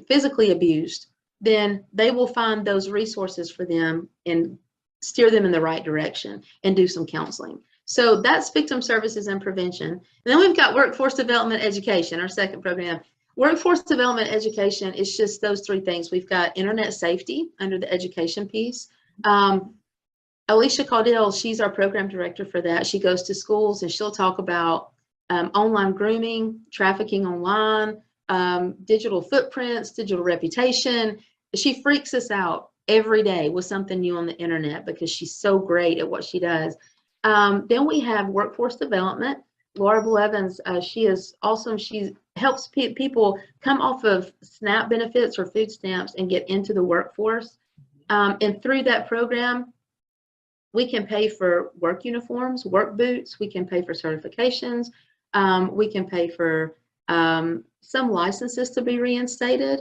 physically abused, then they will find those resources for them and steer them in the right direction and do some counseling. So that's victim services and prevention. And then we've got workforce development education, our second program. Workforce development education is just those 3 things. We've got internet safety under the education piece. Alicia Caudill, she's our program director for that. She goes to schools and she'll talk about online grooming, trafficking online, digital footprints, digital reputation. She freaks us out every day with something new on the internet, because she's so great at what she does. Then we have workforce development. Laura Blevins, she is awesome. She helps people come off of SNAP benefits or food stamps and get into the workforce. And through that program, we can pay for work uniforms, work boots. We can pay for certifications. We can pay for some licenses to be reinstated.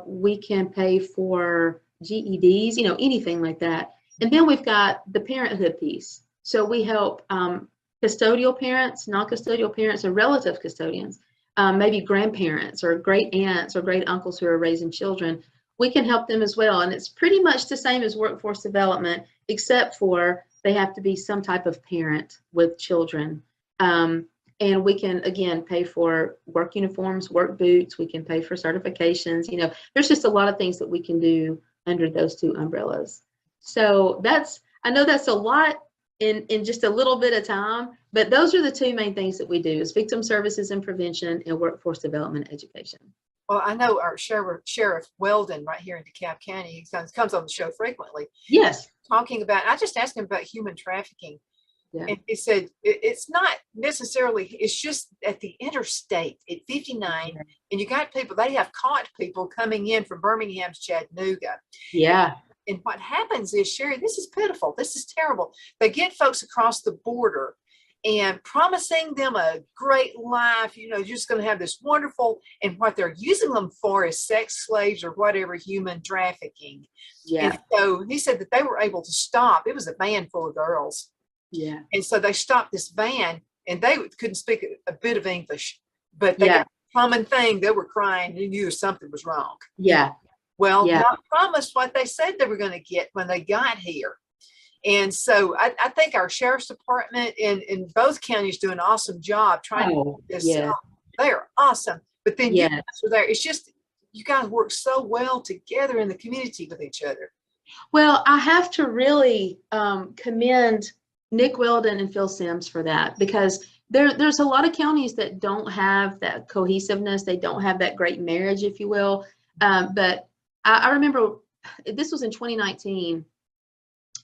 We can pay for GEDs, anything like that. And then we've got the parenthood piece. So we help custodial parents, non-custodial parents, and relative custodians, maybe grandparents or great aunts or great uncles who are raising children. We can help them as well. And it's pretty much the same as workforce development, except for they have to be some type of parent with children. And we can, again, pay for work uniforms, work boots. We can pay for certifications. There's just a lot of things that we can do under those 2 umbrellas. So I know that's a lot in just a little bit of time, but those are the 2 main things that we do, is victim services and prevention and workforce development education. Well, I know our Sheriff Weldon right here in DeKalb County, he comes on the show frequently. Yes. Talking about, I just asked him about human trafficking. Yeah. And he said it's not necessarily, it's just at the interstate at 59, and you got people, they have caught people coming in from Birmingham to Chattanooga. Yeah. And what happens is, Sherry, this is pitiful. This is terrible. They get folks across the border and promising them a great life. You're just going to have this wonderful, and what they're using them for is sex slaves or whatever, human trafficking. Yeah. And so he said that they were able to stop. It was a van full of girls. Yeah. And so they stopped this van, and they couldn't speak a bit of English, but they got a common thing. They were crying. They knew something was wrong. Yeah. Well, not promised what they said they were going to get when they got here. And so I think our sheriff's department in both counties do an awesome job trying to do this. They're awesome. But then you guys are there. It's just, you guys work so well together in the community with each other. Well, I have to really commend Nick Weldon and Phil Sims for that, because there's a lot of counties that don't have that cohesiveness. They don't have that great marriage, if you will. But I remember this was in 2019.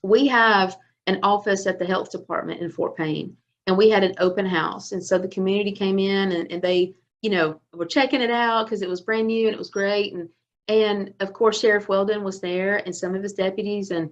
We have an office at the health department in Fort Payne, and we had an open house. And so the community came in and they, were checking it out because it was brand new and it was great. And of course, Sheriff Weldon was there and some of his deputies, and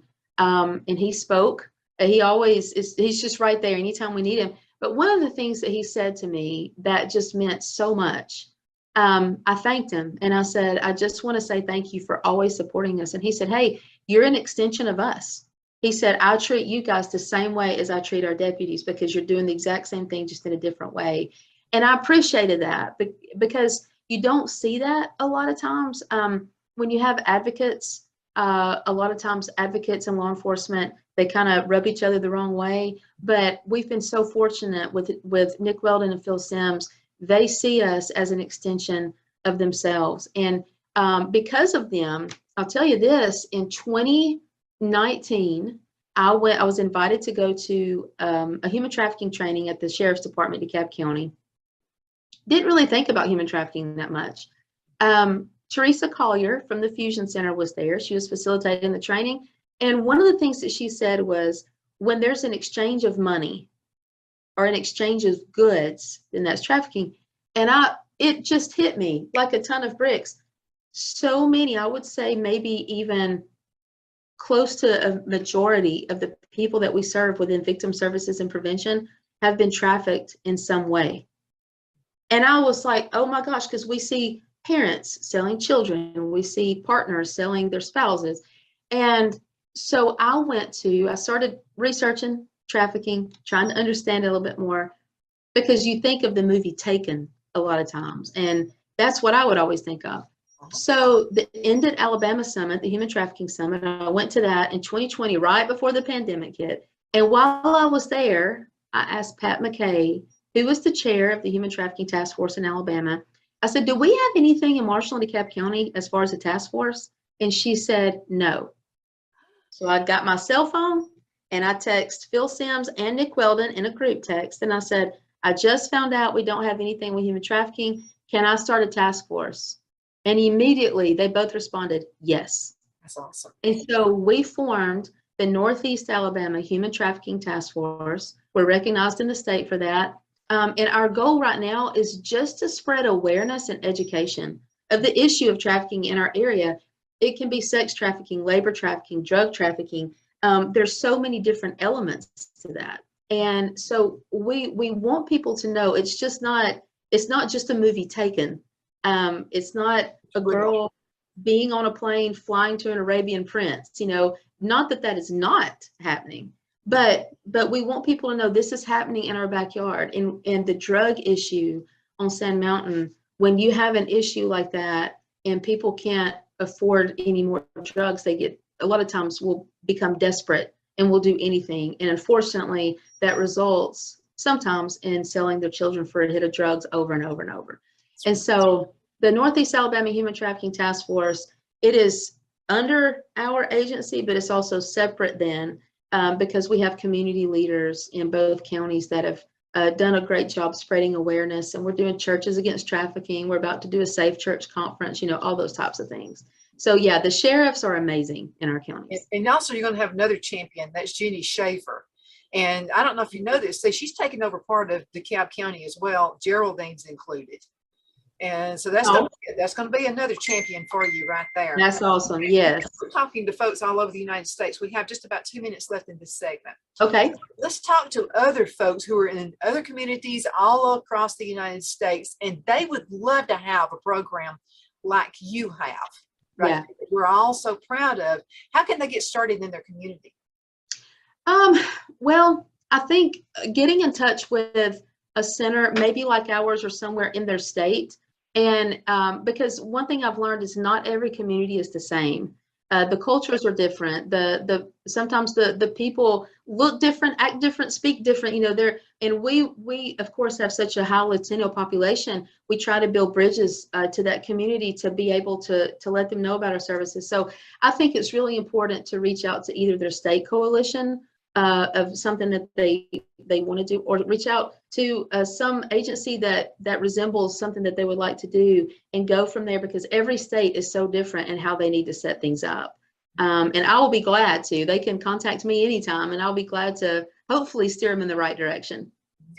he spoke. He always is, he's just right there anytime we need him. But one of the things that he said to me that just meant so much, I thanked him and I said, I just want to say thank you for always supporting us. And he said, hey, you're an extension of us. He said, I treat you guys the same way as I treat our deputies because you're doing the exact same thing, just in a different way. And I appreciated that because you don't see that a lot of times. When you have advocates, a lot of times advocates and law enforcement, they kind of rub each other the wrong way. But we've been so fortunate with Nick Weldon and Phil Sims. They see us as an extension of themselves. And because of them, I'll tell you this, in 2019, I was invited to go to a human trafficking training at the Sheriff's Department, DeKalb County. Didn't really think about human trafficking that much. Teresa Collier from the Fusion Center was there. She was facilitating the training. And one of the things that she said was, when there's an exchange of money or an exchange of goods, then that's trafficking. And it just hit me like a ton of bricks. So many, I would say maybe even close to a majority of the people that we serve within victim services and prevention have been trafficked in some way. And I was like, oh my gosh, because we see parents selling children, we see partners selling their spouses. And so I started researching trafficking, trying to understand it a little bit more, because you think of the movie Taken a lot of times, and that's what I would always think of. So the Ended Alabama Summit, the Human Trafficking Summit, I went to that in 2020, right before the pandemic hit. And while I was there, I asked Pat McKay, who was the chair of the Human Trafficking Task Force in Alabama, I said, do we have anything in Marshall and DeKalb County as far as a task force? And she said, no. So I got my cell phone and I texted Phil Sims and Nick Weldon in a group text. And I said, I just found out we don't have anything with human trafficking. Can I start a task force? And immediately they both responded, yes. That's awesome. And so we formed the Northeast Alabama Human Trafficking Task Force. We're recognized in the state for that. And our goal right now is just to spread awareness and education of the issue of trafficking in our area. It can be sex trafficking, labor trafficking, drug trafficking. There's so many different elements to that. And so we want people to know it's not just a movie Taken. It's not a girl being on a plane flying to an Arabian prince, not that is not happening, but we want people to know this is happening in our backyard. And the drug issue on Sand Mountain, when you have an issue like that and people can't afford any more drugs, a lot of times will become desperate and will do anything. And unfortunately, that results sometimes in selling their children for a hit of drugs over and over and over. And so the Northeast Alabama Human Trafficking Task Force, it is under our agency, but it's also separate then because we have community leaders in both counties that have done a great job spreading awareness. And we're doing Churches Against Trafficking. We're about to do a Safe Church Conference, all those types of things. So yeah, the sheriffs are amazing in our counties. And also you're going to have another champion. That's Jenny Schaefer. And I don't know if you know this, so she's taken over part of DeKalb County as well. Geraldine's included. And so that's going to be another champion for you right there. That's awesome. Yes. We're talking to folks all over the United States. We have just about 2 minutes left in this segment. Okay. Let's talk to other folks who are in other communities all across the United States, and they would love to have a program like you have. Right? Yeah. We're all so proud of. How can they get started in their community? Well, I think getting in touch with a center, maybe like ours or somewhere in their state. And because one thing I've learned is not every community is the same. The cultures are different. Sometimes the people look different, act different, speak different. And we of course have such a high Latino population. We try to build bridges to that community to be able to let them know about our services. So I think it's really important to reach out to either their state coalition of something that they want to do, or reach out to some agency that resembles something that they would like to do, and go from there, because every state is so different in how they need to set things up. And I will be glad to. They can contact me anytime, and I'll be glad to hopefully steer them in the right direction.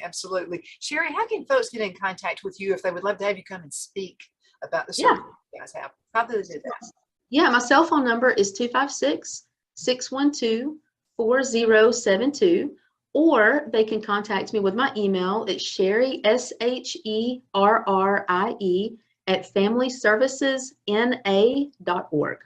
Absolutely. Sherry, how can folks get in contact with you if they would love to have you come and speak about the service you guys have? How do they do that? Yeah, my cell phone number is 256-612-4072, or they can contact me with my email. It's Sherry, SHERRIE, at familyservicesna.org.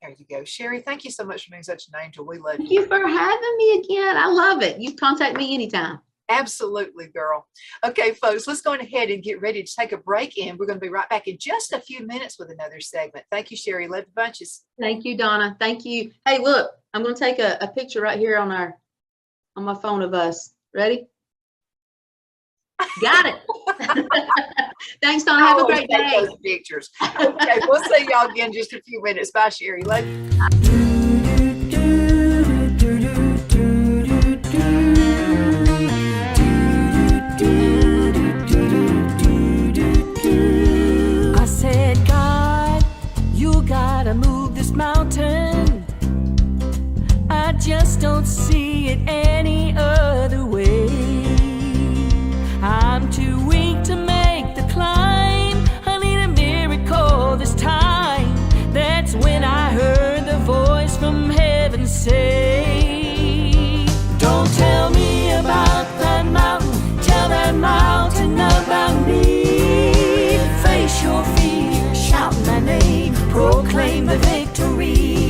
There you go. Sherry, thank you so much for being such an angel. We love Thank you. you for having me again. I love it. You contact me anytime. Absolutely, girl. Okay, folks, let's go ahead and get ready to take a break, and we're going to be right back in just a few minutes with another segment. Thank you, Sherry. Love you bunches. Thank you, Donna. Thank you. Hey, look, I'm going to take a picture right here on my phone of us. Ready? Got it. Thanks, Donna. Have a great day. Those pictures. Okay, we'll see y'all again in just a few minutes. Bye, Sherry. Love you. I said, God, you gotta move this mountain. I just don't see it any other way. I'm too weak to make the climb. I need a miracle this time. That's when I heard the voice from heaven say, don't tell me about that mountain, tell that mountain about me. Face your fear, shout my name, proclaim the victory.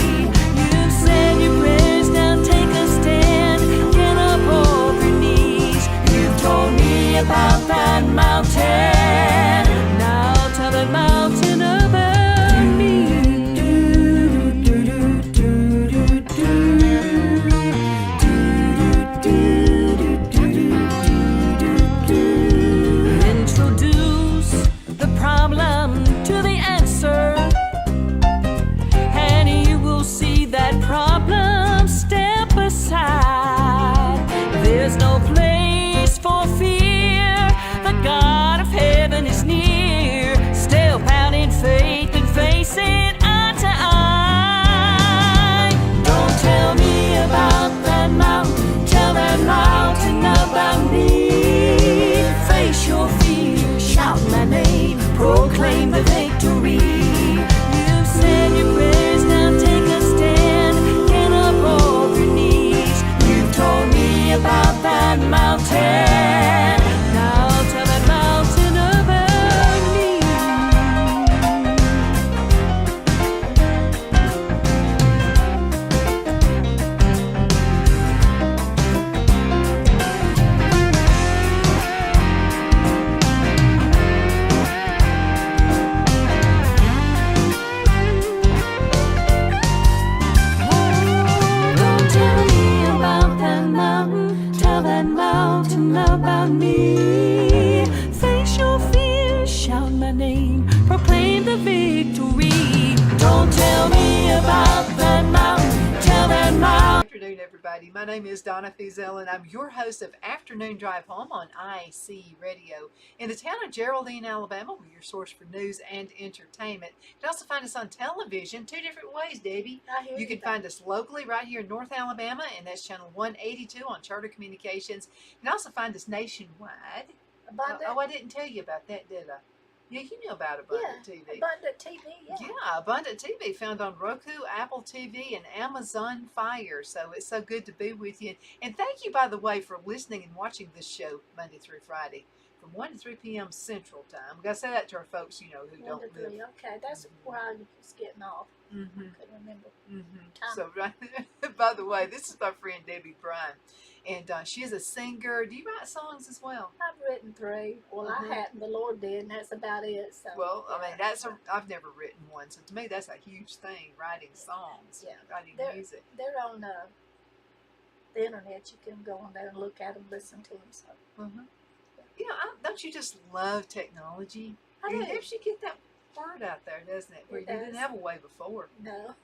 You've said your prayers, now take a stand, get up off your knees. You've told me about that mountain, now tell that mountain about me. Introduce the problem to the answer, and you will see that problem step aside. There's no place for fear, the God of heaven is near. Step out in faith and face it eye to eye. Don't tell me about that mountain, tell that mountain about me. Face your fear, shout my name, proclaim the victory. You've said your prayers, now take a stand, get up off your knees. You've told me about that mountain, now tell that mountain about me. Don't tell me about that mountain, tell that mountain about me. Face your fear, shout my name, proclaim the victory. Don't tell me about that mountain, tell that mountain. Good afternoon, everybody. My name is Donna Fiesel, and I'm your host of Afternoon Drive Home on IC Radio. In the town of Geraldine, Alabama, we're your source for news and entertainment. You can also find us on television two different ways, Debbie. You can find us locally right here in North Alabama, and that's channel 182 on Charter Communications. You can also find us nationwide. Oh, I didn't tell you about that, did I? Yeah, you knew about Abundant TV. Abundant TV, yeah. Yeah, Abundant TV found on Roku, Apple TV, and Amazon Fire. So it's so good to be with you. And thank you, by the way, for listening and watching this show Monday through Friday from 1 to 3 p.m. Central Time. We got to say that to our folks, who 1 don't to 3, live. okay. That's where I was getting off. Mm-hmm. Couldn't remember. So, by the way, this is my friend Debbie Bryan. And she is a singer. Do you write songs as well? I've written 3. Well, I hadn't. The Lord did, and that's about it. So. Well, I mean, I've never written one. So to me, that's a huge thing, writing songs, writing music. They're on the internet. You can go on there and look at them, listen to them. So. Don't you just love technology? I do. It helps you get that word out there, doesn't it? Where you didn't have a way before. No.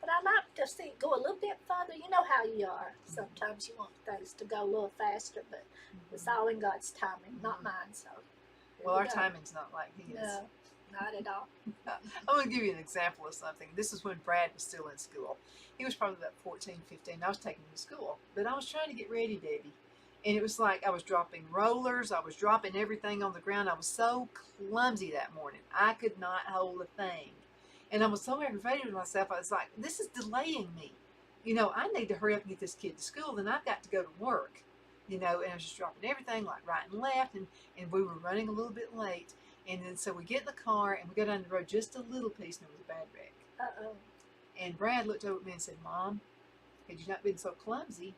But I like to see go a little bit further. You know how you are. Sometimes you want things to go a little faster, but it's all in God's timing, not mine. So, here Well, we our go. timing's not like his. No, not at all. I'm going to give you an example of something. This is when Brad was still in school. He was probably about 14, 15. I was taking him to school, but I was trying to get ready, Debbie. And it was like I was dropping rollers. I was dropping everything on the ground. I was so clumsy that morning. I could not hold a thing. And I was so aggravated with myself. I was like, this is delaying me. You know, I need to hurry up and get this kid to school. Then I've got to go to work. You know, and I was just dropping everything like right and left. And we were running a little bit late. And then so we get in the car and we go down the road just a little piece and it was a bad wreck. Uh-oh. And Brad looked over at me and said, Mom, had you not been so clumsy,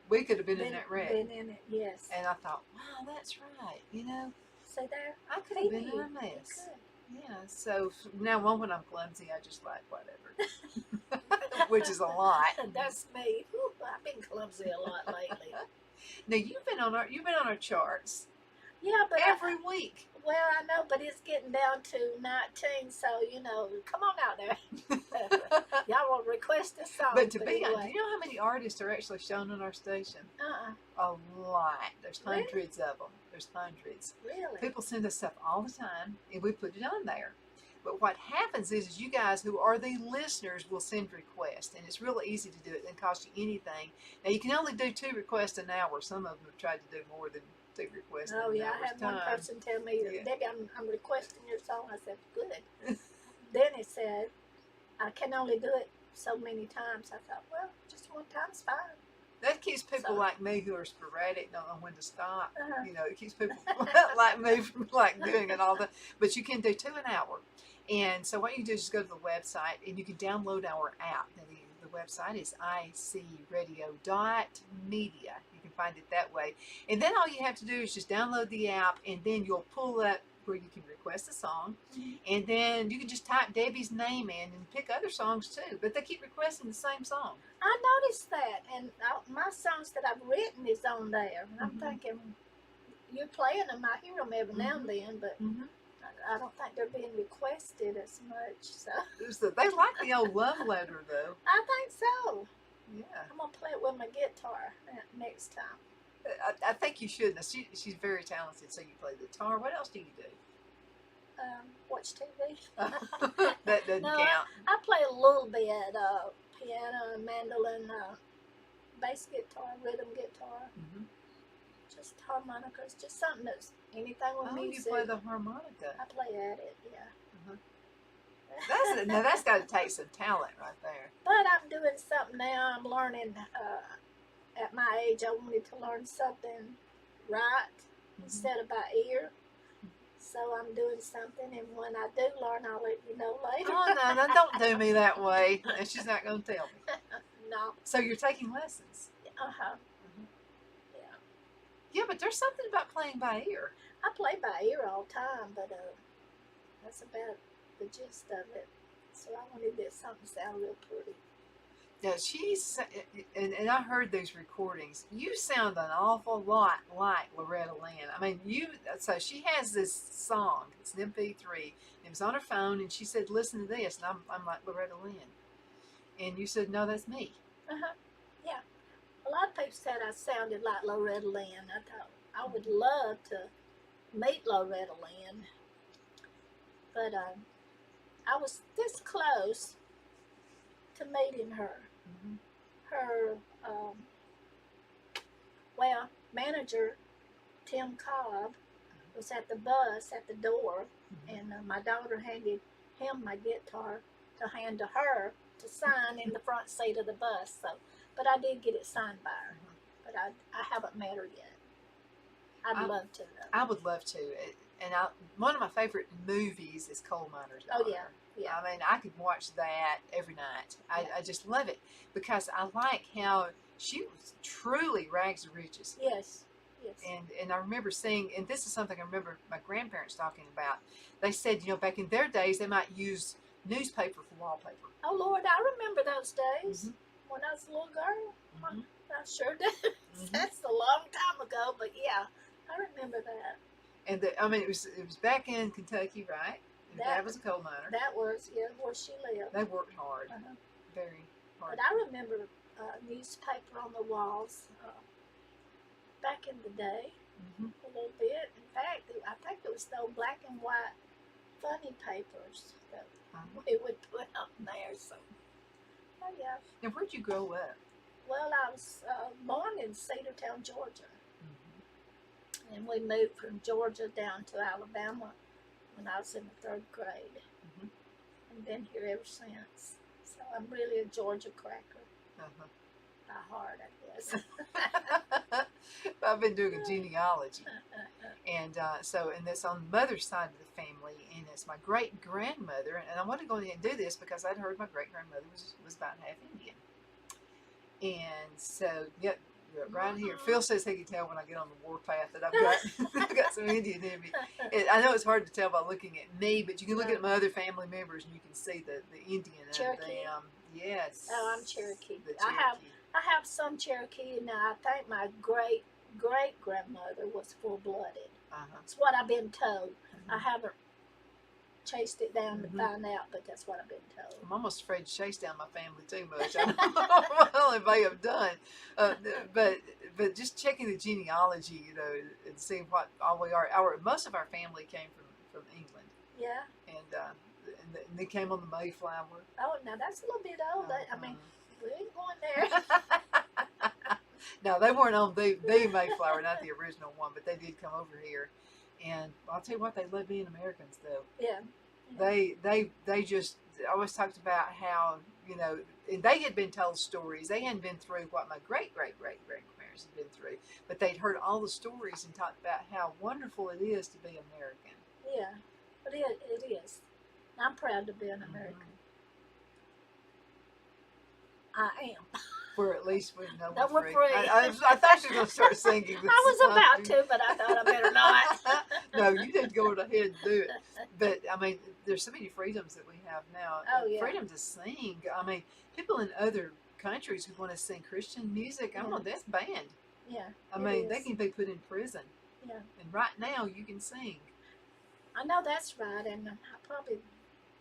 we could have been in that wreck. Been in it, yes. And I thought, wow, that's right. You know, See there? I could have been in a You mess. could. Yeah, so from now on when I'm clumsy, I just like whatever, which is a lot. That's me. Whew, I've been clumsy a lot lately. Now you've been on our charts Yeah, but every week. well, I know, but it's getting down to 19, so you know, come on out there. Y'all want to request a song? But to be honest, do anyway. you know how many artists are actually shown on our station? Uh-uh, A lot. There's Really? hundreds of them. There's hundreds. really? People send us stuff all the time, and we put it on there. But what happens is you guys who are the listeners will send requests, and it's really easy to do it. It doesn't cost you anything. Now, you can only do 2 requests an hour. Some of them have tried to do more than 2 requests Oh in an yeah, I hour's had one time. person tell me, Yeah. Debbie, I'm requesting your song. I said, good. Then it said, I can only do it so many times. I thought, well, just one time's fine. That keeps people So- like me who are sporadic, don't know when to stop. Uh-huh. You know, it keeps people like me from like doing it all the. But you can do 2 an hour, and so what you do is just go to the website and you can download our app. Now, the website is icradio.media. You can find it that way, and then all you have to do is just download the app, and then you'll pull up where you can request a song, and then you can just type Debbie's name in and pick other songs too. But they keep requesting the same song. I noticed that, and my songs that I've written is on there. And I'm Mhm. thinking, you're playing them. I hear them every now and then, but Mm-hmm. I don't think they're being requested as much. So They like the old love letter though. I think so. Yeah. I'm gonna play it with my guitar next time. I think you should. Now, she's very talented, so you play the guitar. What else do you do? Watch TV. That doesn't No, count. I play a little bit piano, mandolin, bass guitar, rhythm guitar, Mhm. just harmonicas, just something that's anything with Oh, you music. play the harmonica. I play at it, yeah. Now that's got to take some talent right there. But I'm doing something now. I'm learning. At my age, I wanted to learn something right instead of by ear. So I'm doing something, and when I do learn, I'll let you know later. Oh no, don't do me that way. And she's not going to tell me. No. So you're taking lessons. Uh-huh. Mhm. Yeah. Yeah, but there's something about playing by ear. I play by ear all the time, but that's about the gist of it. So I wanted to get something sound real pretty. Yeah, and I heard these recordings. You sound an awful lot like Loretta Lynn. I mean, so she has this song. It's an MP3. It was on her phone, and she said, "Listen to this." And I'm like Loretta Lynn. And you said, "No, that's me." Uh-huh. Yeah. A lot of people said I sounded like Loretta Lynn. I thought I would love to meet Loretta Lynn. But I was this close to meeting her. Mhm. Her, manager, Tim Cobb, was at the bus at the door, and my daughter handed him my guitar to hand to her to sign in the front seat of the bus. So, but I did get it signed by her, but I haven't met her yet. I'd love to. Though. I would love to. And one of my favorite movies is Coal Miner's Oh, Daughter. yeah. I mean, I could watch that every night. I just love it because I like how she was truly rags to riches. Yes. Yes. And I remember seeing, and this is something I remember my grandparents talking about. They said, back in their days, they might use newspaper for wallpaper. Oh Lord, I remember those days Mhm. when I was a little girl. Mhm. I sure do. Mhm. That's a long time ago, but yeah, I remember that. And it was back in Kentucky, right? And That- Dad was a coal miner. That was where she lived. They worked hard. Uh-huh. Very hard. But I remember newspaper on the walls back in the day Mhm. a little bit. In fact, I think it was those black and white funny papers that we would put on there. So, oh yeah. Now, where'd you grow up? Well, I was born in Cedartown, Georgia, Mhm. and we moved from Georgia down to Alabama when I was in the 3rd grade, Mhm. and been here ever since. So I'm really a Georgia cracker Uh-huh. by heart, I guess. I've been doing a genealogy, and and that's on the mother's side of the family, and it's my great grandmother. And I want to go ahead and do this because I'd heard my great grandmother was about half Indian, and so yep, right here. Phil says he can tell when I get on the warpath that I've got I've got some Indian in me. I know it's hard to tell by looking at me, but you can look at my other family members and you can see the Indian in Cherokee? them. Yes. Oh, I'm Cherokee. The I have some Cherokee, and I think my great grandmother was full blooded. Uh-huh. That's what I've been told. Mhm. I haven't chased it down Mhm. to find out, but that's what I've been told. I'm almost afraid to chase down my family too much. I don't know what I may have done, but just checking the genealogy, you know, and seeing what all we are. Most of our family came from England, Yeah. and they came on the Mayflower. Oh, now that's a little bit old. I mean, Uh-huh. we ain't going there. No, they weren't on the Mayflower, not the original one, but they did come over here. And I'll tell you what, they love being Americans, though. Yeah. They just always talked about how, you know, and they had been told stories. They hadn't been through what my great grandparents had been through, but they'd heard all the stories and talked about how wonderful it is to be American. Yeah. But it is. I'm proud to be an American. I am. For at least we know That we're we're free. free. I thought you were going to start singing. This I was song. about to, but I thought I better not. No, you didn't go ahead and do it. But I mean, there's so many freedoms that we have now. Oh, yeah. Freedom to sing. I mean, people in other countries who want to sing Christian music, I don't know, that's banned. Yeah. I mean, they can be put in prison. Yeah. And right now, you can sing. I know that's right, and I'll probably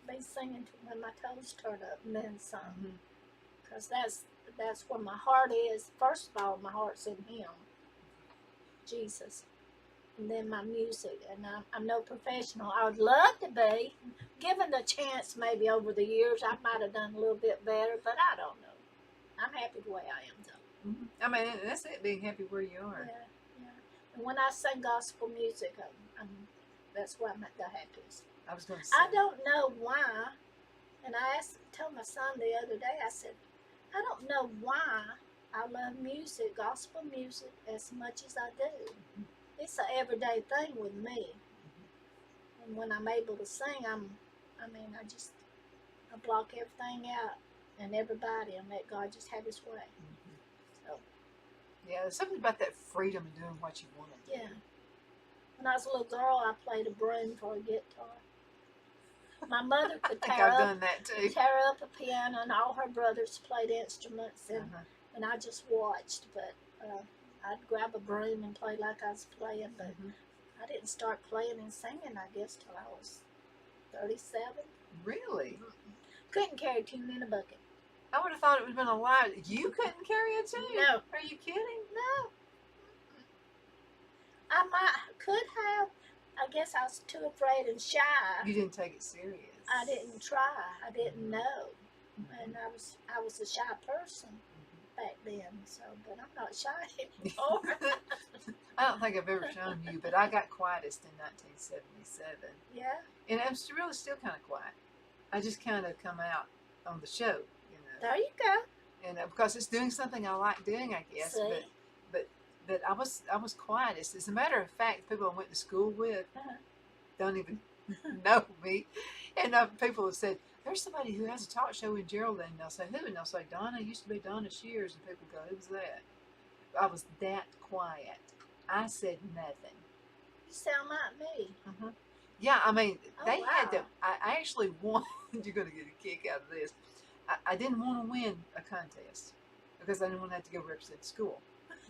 be singing when my toes turn up and then some. Mhm. Because that's where my heart is. First of all, my heart's in Him, Jesus, and then my music. And I'm no professional. I would love to be. Given the chance, maybe over the years, I might have done a little bit better, but I don't know. I'm happy the way I am, though. Mhm. I mean, that's it, being happy where you are. Yeah, yeah. And when I sing gospel music, that's where I'm at the happiest. I was going to say. I don't know why, and I told my son the other day, I said, I don't know why I love music, gospel music, as much as I do. It's an everyday thing with me. And when I'm able to sing, I block everything out and everybody and let God just have His way. Mhm. So, Yeah, there's something about that freedom of doing what you want to do. yeah. When I was a little girl, I played a broom for a guitar. My mother I could think tear I've up done that too. a piano, and all her brothers played instruments, and I just watched. But I'd grab a broom and play like I was playing, but Mhm. I didn't start playing and singing, I guess, till I was 37. Really? Couldn't carry a tune in a bucket. I would have thought it would have been a lot. You couldn't carry a tune? No. Are you kidding? No. Could have. I guess I was too afraid and shy. You didn't take it serious. I didn't try. I didn't know, and I was a shy person back then. So, but I'm not shy anymore. I don't think I've ever shown you, but I got quietest in 1977. Yeah. And I'm really still kind of quiet. I just kind of come out on the show, you know. There you go. And because it's doing something I like doing, I guess. See? But I was quietest. As a matter of fact, people I went to school with don't even know me. And people have said, there's somebody who has a talk show in Geraldine. And I'll say, who? And they'll say, Donna. Used to be Donna Shears. And people go, who's that? I was that quiet. I said nothing. You sound like me. Yeah, I mean, Oh, they had to. wow. I actually won. You're going to get a kick out of this. I didn't want to win a contest because I didn't want to have to go represent school.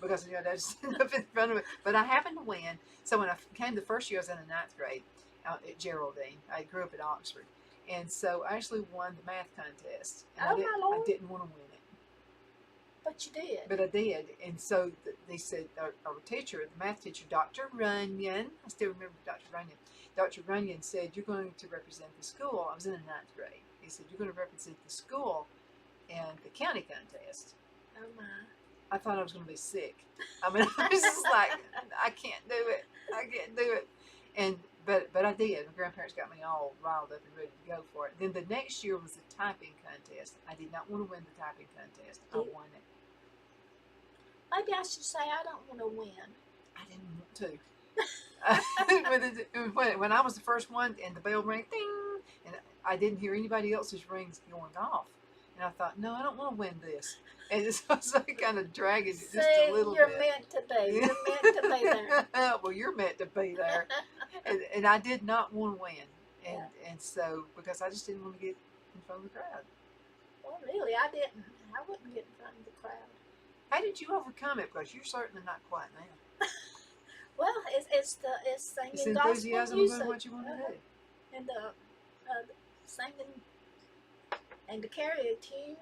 Because you know they just stand up in front of it. But I happened to win. So when I came the first year, I was in the 9th grade out at Geraldine. I grew up at Oxford, And so I actually won the math contest. And Oh, my I Lord. didn't want to win it, But you did. but I did. And so they said, our teacher, the math teacher, Dr. Runyon, I still remember Dr. Runyon. Dr. Runyon said, you're going to represent the school. I was in the 9th grade. He said, you're going to represent the school in the county contest. Oh, my. I thought I was going to be sick. I mean, I was just like, I can't do it. I can't do it. And but I did. My grandparents got me all riled up and ready to go for it. Then the next year was the typing contest. I did not want to win the typing contest. I won it. Maybe I should say I don't want to win. I didn't want to. when I was the first one and the bell rang, ding, and I didn't hear anybody else's rings going off. And I thought, no, I don't want to win this. And so I was kind of dragging it just a little you're bit. meant to be. You're meant to be there. Well, you're meant to be there. And I did not want to win. And so, because I just didn't want to get in front of the crowd. Well, really, I didn't. I wouldn't get in front of the crowd. How did you overcome it? Because you're certainly not quite now. Well, it's singing It's gospel enthusiasm music. about what you want to do. And the singing and to carry a tune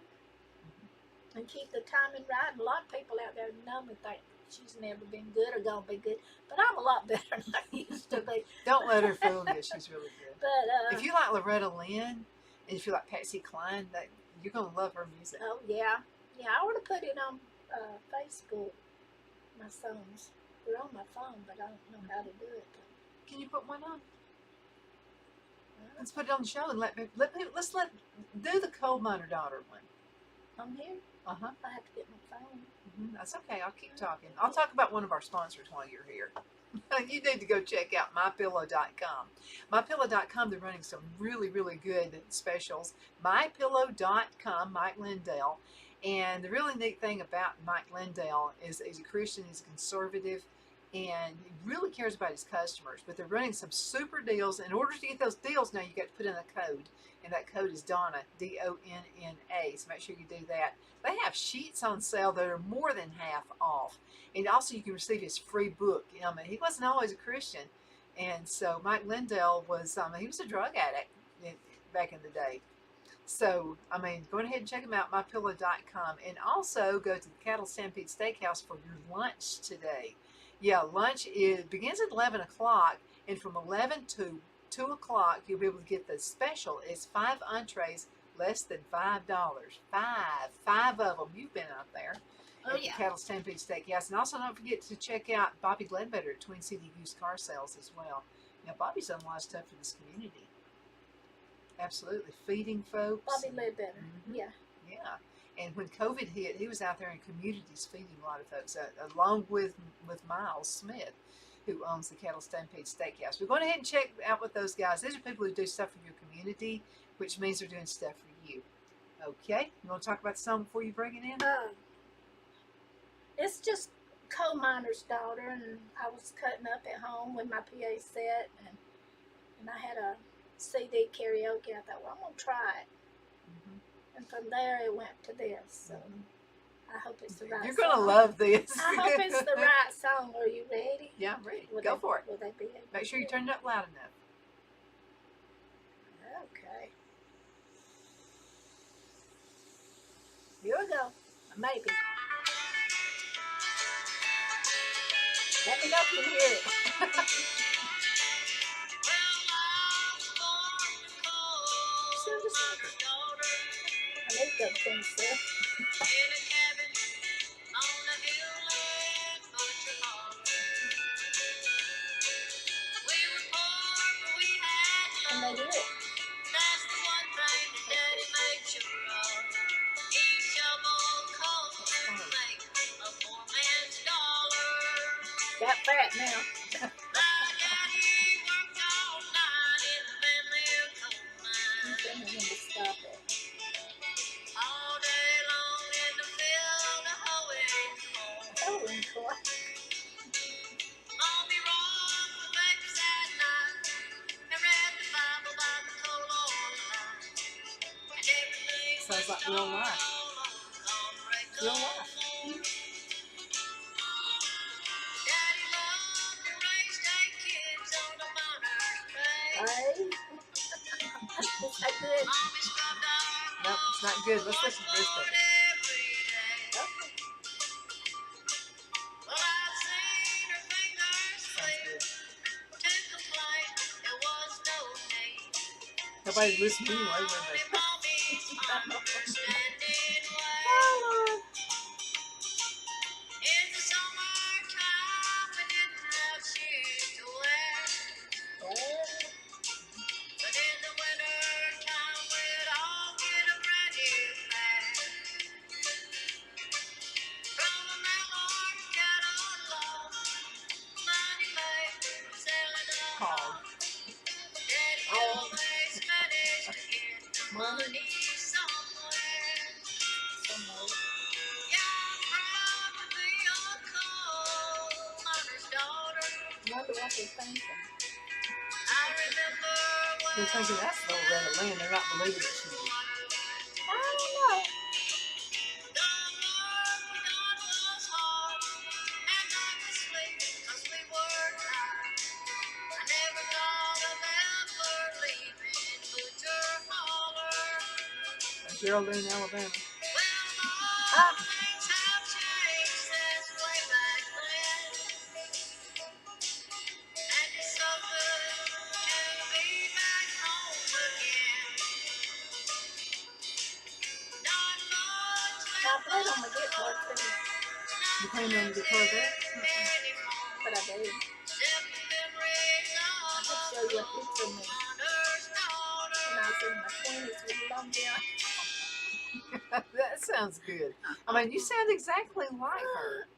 and keep the timing right. And a lot of people out there know me think she's never been good or gonna be good, but I'm a lot better than I used to be. Don't let her fool you. She's really good. But If you like Loretta Lynn, and if you like Patsy Cline, you're gonna love her music. oh yeah, I want to put it on Facebook. My songs. They're on my phone, but I don't know how to do it. Can you put one on? Let's put it on the show and let's do the coal miner daughter one. On here, Uh huh. I have to get my phone. That's okay. I'll keep talking. I'll talk about one of our sponsors while you're here. You need to go check out mypillow.com. Mypillow.com, they're running some really, really good specials. Mypillow.com, Mike Lindell. And the really neat thing about Mike Lindell is he's a Christian, he's a conservative, and he really cares about his customers. But they're running some super deals. In order to get those deals now, you got to put in a code. And that code is Donna, D-O-N-N-A. So make sure you do that. They have sheets on sale that are more than half off. And also you can receive his free book. I mean, he wasn't always a Christian. And so Mike Lindell was, he was a drug addict back in the day. So, I mean, go ahead and check them out, mypillow.com. And also go to the Cattle Stampede Steakhouse for your lunch today. Yeah, lunch begins at 11 o'clock. And from 11 to 2 o'clock, you'll be able to get the special. It's 5 entrees, less than $5. Five of them. You've been out there. Oh, At yeah. the Cattle Stampede Steakhouse. And also don't forget to check out Bobby Ledbetter at Twin City Used Car Sales as well. Now, Bobby's done a lot of stuff for this community. Absolutely. Feeding folks. Bobby Ledbetter. Mhm. Yeah. Yeah. And when COVID hit, he was out there in communities feeding a lot of folks, along with Miles Smith, who owns the Cattle Stampede Steakhouse. We're going ahead and check out with those guys. These are people who do stuff for your community, which means they're doing stuff for you. Okay? You want to talk about the song before you bring it in? It's just coal miner's daughter, and I was cutting up at home with my PA set, and I had a CD karaoke. I thought, well, I'm gonna try it, and from there it went to this. So I hope it's the right. You're song. going to love this. I hope it's the right song. Are you ready? Yeah, I'm ready. Will Go they- for it. Will they be able Make to sure you hear turn it up loud enough. it? Okay. Here we go. Maybe. Let me know if you can hear it. Still just I need them things there. And they do it. Got fat now. I'm telling him to stop it. Oh, and cool. Sounds like real life. Real life. Hey. It's like good. Nope, it's not good. Let's listen to this one. Okay. Sounds good. Nobody listened anyway, would they? Oh, Lord. Well, Called. oh, money somewhere. Wonder what they're thinking. They're thinking that's the Loretta Lynn. They're not believing that she did. I don't know. Geraldine, Alabama. Ah, I played on my guitar too, You playing on the guitar there? but I did. I'll show you a picture of me when I was in my 20s with long hair. That sounds good. I mean, you sound exactly like her.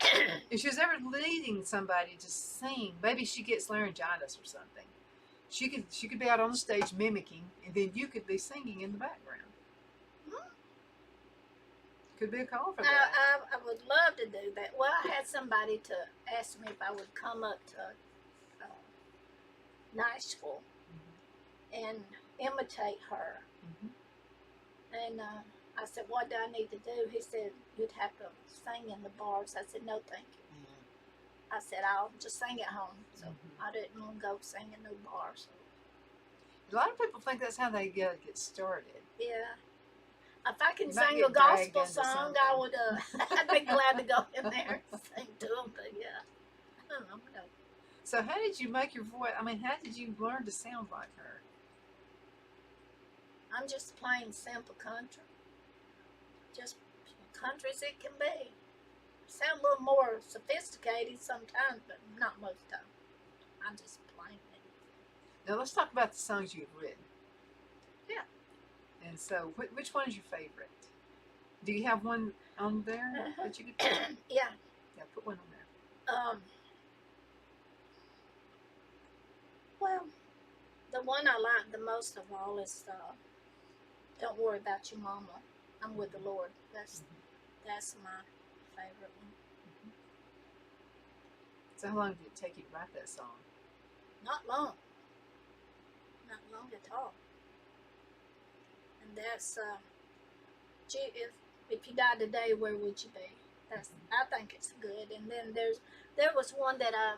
If she was ever leading somebody to sing, maybe she gets laryngitis or something. She could be out on the stage mimicking, and then you could be singing in the background. Could be a call for that. I would love to do that. Well, I had somebody to ask me if I would come up to Nashville and imitate her. Mhm. And I said, what do I need to do? He said, you'd have to sing in the bars. I said, no, thank you. I said, I'll just sing at home. So I didn't want to go sing in no bars. A lot of people think that's how they get started. Yeah. If I can You might sing get a dragged gospel into song, something. I would, I'd be glad to go in there and sing to them. But yeah, I don't know. So how did you make your voice? I mean, how did you learn to sound like her? I'm just plain simple country. Just country as it can be. Sound a little more sophisticated sometimes, but not most of the time. I'm just plain. Now let's talk about the songs you've written. Yeah. And so, which one is your favorite? Do you have one on there that you could put? Yeah. Yeah, put one on there. Well, the one I like the most of all is "Don't Worry About Your Mama." I'm with the Lord. That's my favorite one. So how long did it take you to write that song? Not long. Not long at all. And that's if you died today, where would you be? I think it's good. And then there was one that I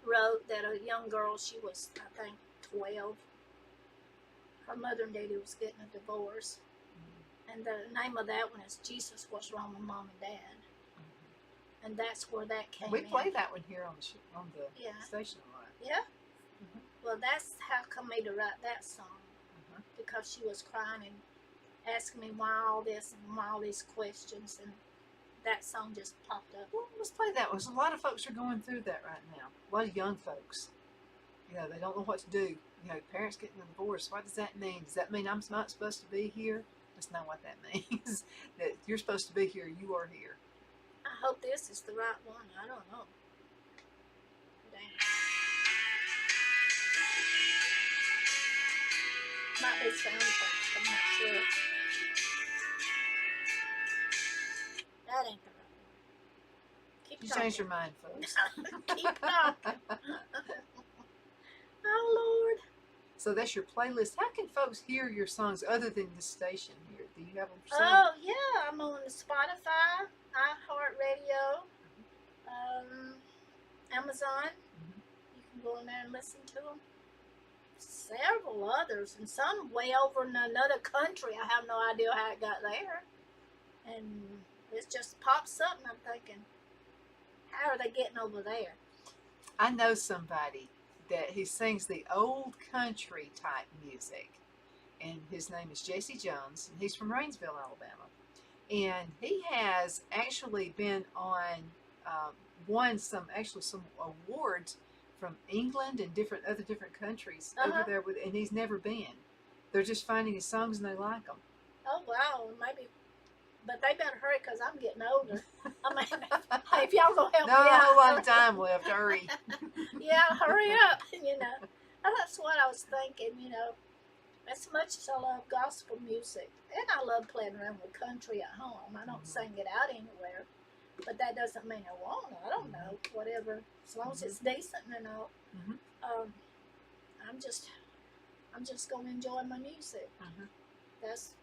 wrote that a young girl, she was I think 12. Her mother and daddy was getting a divorce, and the name of that one is "Jesus What's Wrong with Mom and Dad," and that's where that came. We play that one here on the Yeah. station a lot. Yeah. Well, that's how come me to write that song, because she was crying and asking me why all this and why all these questions, and that song just popped up. Well, let's play that one. A lot of folks are going through that right now. A lot of young folks. You know, they don't know what to do. You know, parents getting a divorce. What does that mean? Does that mean I'm not supposed to be here? That's not what that means. That you're supposed to be here. You are here. I hope this is the right one. I don't know. Dang. Might be sound effects. I'm not sure. That ain't the right one. Keep You talking. changed your mind, folks. Keep talking. Oh, Lord. So that's your playlist. How can folks hear your songs other than the station here? Do you have them for sale? Oh, yeah. I'm on Spotify, iHeartRadio, Amazon. You can go in there and listen to them. several others, and some way over in another country. I have no idea how it got there. And it just pops up, and I'm thinking, how are they getting over there? I know somebody that he sings the old country type music, and his name is Jesse Jones, and he's from Rainsville, Alabama. And he has actually been on, won some awards from England and other different countries over there with, and he's never been. They're just finding his songs and they like them. Oh wow, maybe, but they better hurry because I'm getting older. I mean, if y'all gonna help No, me a out, whole lot of time left. Hurry. yeah, hurry up. And that's what I was thinking. As much as I love gospel music, and I love playing around with country at home, I don't sing it out anywhere. But that doesn't mean I won't. I don't know. Whatever, as long as it's decent and all. Mhm. I'm just gonna enjoy my music. Mhm. That's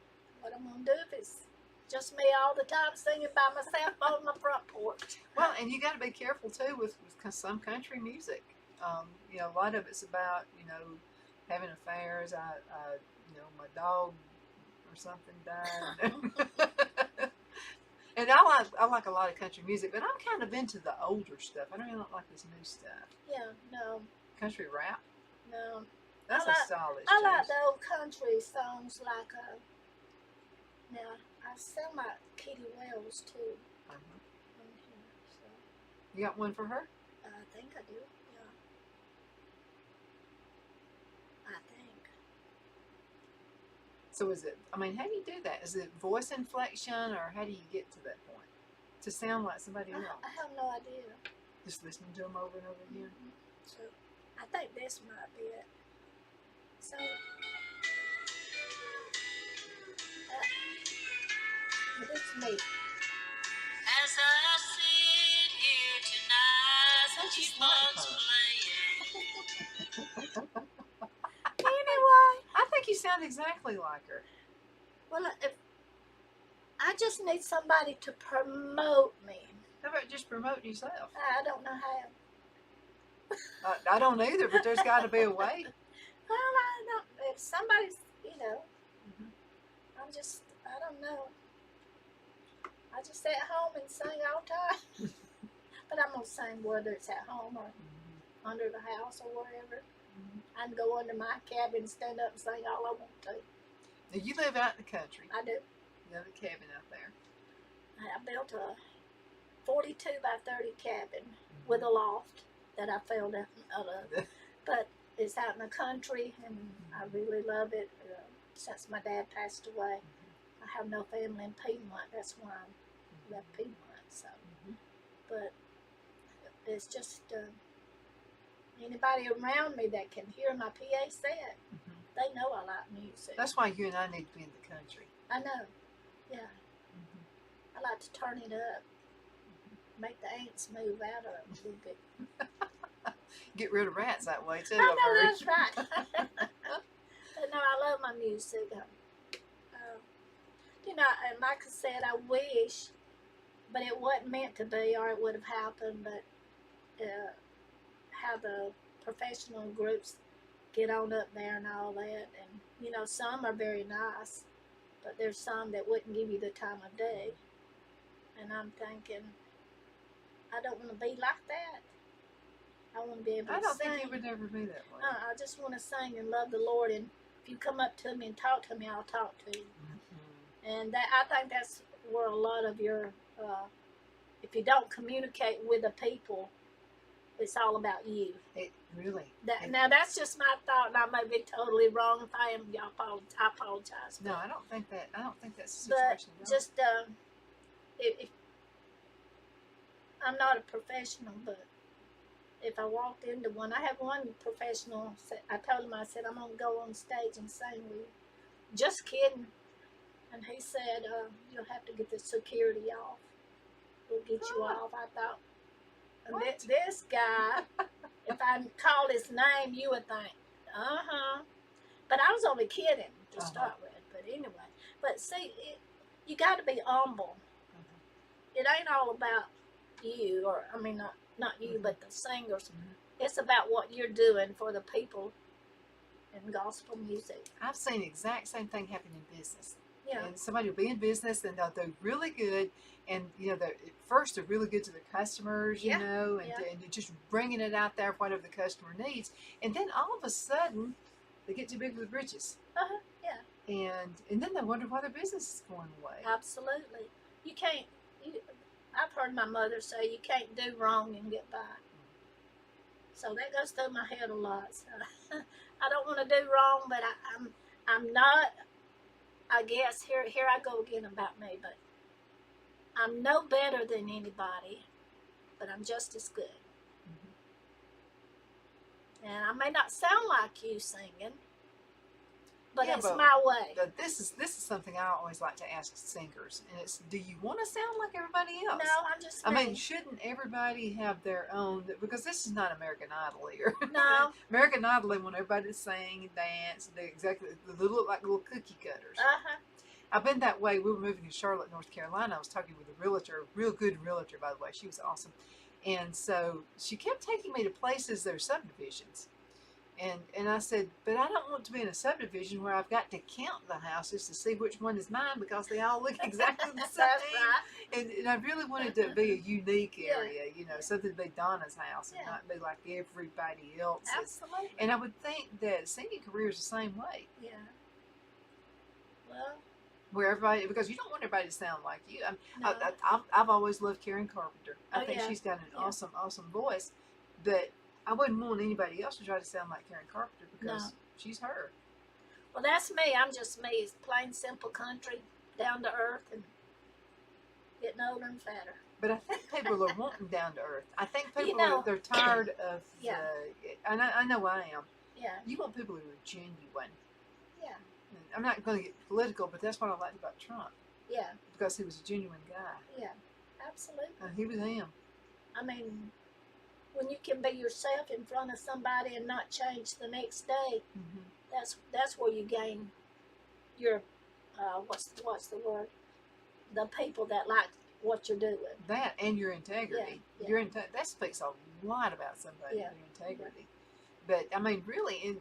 what I'm gonna do. If it's just me all the time singing by myself on my front porch. Well, and you got to be careful too with some country music. A lot of it's about having affairs. My dog or something died. And I like a lot of country music, but I'm kind of into the older stuff. I don't really like this new stuff. Yeah, no, Country rap. no. That's I a stylish I like choice. the old country songs like now I sing like Kitty Wells too Uh-huh. on here. So You got one for her? I think I do. Yeah. I think. So is it? I mean, how do you do that? Is it voice inflection, or how do you get to that point to sound like somebody else? I have no idea. Just listening to them over and over again. So I think this might be it. So this is me. As I sit here tonight, Such a keep smart on punch. playing. Anyway, I think you sound exactly like her. well, if I just need somebody to promote me. How about just promoting yourself? I don't know how. I don't either, but there's got to be a way. Well, I don't. If somebody's, Mhm. I don't know. I just stay at home and sing all the time. But I'm gonna sing whether it's at home or under the house or wherever. I can go under my cabin, stand up and sing all I want to. Now, you live out in the country. I do. You have a cabin out there. I built a 42 by 30 cabin with a loft that I fell down out of. But it's out in the country, and I really love it. Since my dad passed away, I have no family in Piedmont. That's why I left Piedmont. So, but it's just anybody around me that can hear my PA set, they know I like music. That's why you and I need to be in the country. I know. Yeah. I like to turn it up, make the ants move out of it a little bit. Get rid of rats that way too. I know I've heard. that's right. But no, I love my music. And like I said, I wish, but it wasn't meant to be, or it would have happened. But how the professional groups get on up there and all that, and some are very nice, but there's some that wouldn't give you the time of day. And I'm thinking, I don't want to be like that. I want to be able to sing. I don't think you would ever be that way. I just want to sing and love the Lord. And if you come up to me and talk to me, I'll talk to you. And I think that's where a lot of your, if you don't communicate with the people, it's all about you. It really. Now that's just my thought, and I may be totally wrong. If I am, I apologize. No, I don't think that's the But situation. No. just if I'm not a professional, but if I walked into one, I have one professional. I told him, I said, I'm gonna go on stage and sing with you. Just kidding. And he said, you'll have to get the security off. We'll get you off. I thought, and What? this guy, if I called his name, you would think, But I was only kidding to start with. But anyway, but see, you got to be humble. It ain't all about you, or I mean, not you, but the singers. It's about what you're doing for the people and gospel music. I've seen the exact same thing happen in business. Yeah. And somebody will be in business and they'll do really good. And, at first they're really good to the customers, Yeah, and, yeah. and you're just bringing it out there, whatever the customer needs. And then all of a sudden they get too big for the britches. Yeah. And then they wonder why their business is going away. Absolutely. You can't. I've heard my mother say you can't do wrong and get by. So that goes through my head a lot. So I don't want to do wrong, but I'm not. I guess here I go again about me, but I'm no better than anybody, but I'm just as good. Mm-hmm. And I may not sound like you singing, but Yeah, it's but- my way. But this is something I always like to ask singers, and it's, do you want to sound like everybody else? No, I'm just I me. mean, shouldn't everybody have their own? Because this is not American Idol here. No. American Idol, they want everybody to sing and dance. They look like little cookie cutters. Uh-huh. I've been that way. We were moving to Charlotte, North Carolina. I was talking with a realtor, a real good realtor, by the way. She was awesome. And so she kept taking me to places that are subdivisions. And I said, but I don't want to be in a subdivision where I've got to count the houses to see which one is mine because they all look exactly the same. That's right. And I really wanted to be a unique Yeah. area, something to be Donna's house and Yeah. not be like everybody else's. Absolutely. And I would think that singing career is the same way, Yeah. Well, where everybody, because you don't want everybody to sound like you. no. I've always loved Karen Carpenter. I Oh, think yeah. she's got an Yeah. awesome voice, but I wouldn't want anybody else to try to sound like Karen Carpenter because No. she's her. Well, that's me. I'm just me. It's plain, simple country, down to earth, and getting older and fatter. But I think people are wanting down to earth. I think people know, they're tired of Yeah. and I know I am. Yeah, You want people who are genuine. yeah, And I'm not going to get political, but that's what I liked about Trump yeah, because he was a genuine guy. yeah. Absolutely. And he was him. I mean, when you can be yourself in front of somebody and not change the next day, Mm-hmm. that's where you gain your what's the word? The people that like what you're doing. That and your integrity. Yeah, Your that speaks a lot about somebody. Yeah. Their integrity. But I mean, really,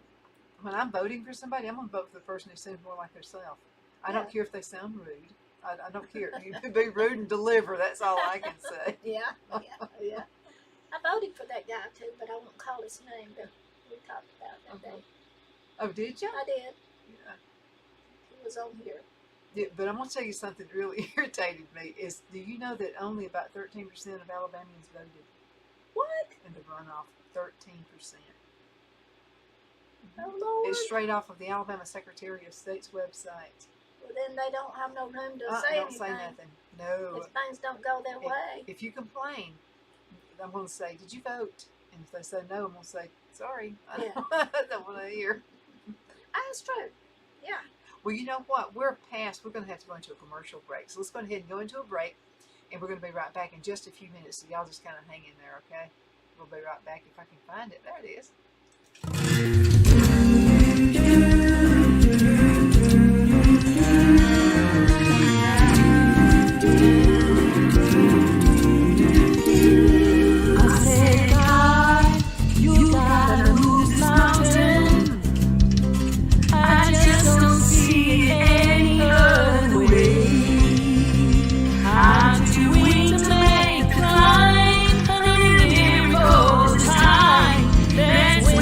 when I'm voting for somebody, I'm going to vote for the person who seems more like herself. I don't Yeah. care if they sound rude. I don't care. You can be rude and deliver. That's all I can say. Yeah, yeah. I voted for that guy too, but I won't call his name. But we talked about it that day. Oh, did you? I did. Yeah. He was on here. Yeah, but I'm going to tell you something that really irritated me is, do you know that only about 13% of Alabamians voted What? in the runoff? 13%. Oh Lord. It's straight off of the Alabama Secretary of State's website. Well, then they don't have no room to say Don't anything. say nothing. No. If things don't go their way. If you complain, I'm going to say, did you vote? And if they say no, I'm going to say, sorry. I Yeah. don't want to hear. That's true. Yeah. Well, you know what? We're going to have to go into a commercial break. So let's go ahead and go into a break. And we're going to be right back in just a few minutes. So y'all just kind of hang in there, okay? We'll be right back if I can find it. There it is. I said, God, you gotta move this mountain. I just don't see it any other way. I'm too weak to make the climb. I need a miracle this time. That's when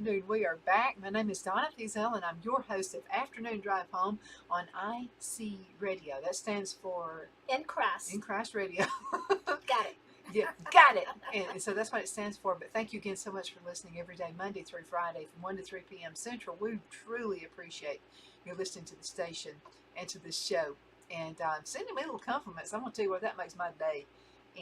afternoon. We are back. My name is Donna Thiesel, and I'm your host of Afternoon Drive Home on IC Radio. That stands for In Christ. In Christ Radio. Got it. Yeah, got it. And so that's what it stands for. But thank you again so much for listening every day, Monday through Friday, from 1 to 3 p.m. Central. We truly appreciate you listening to the station and to this show. And sending me little compliments. I'm going to tell you what, that makes my day.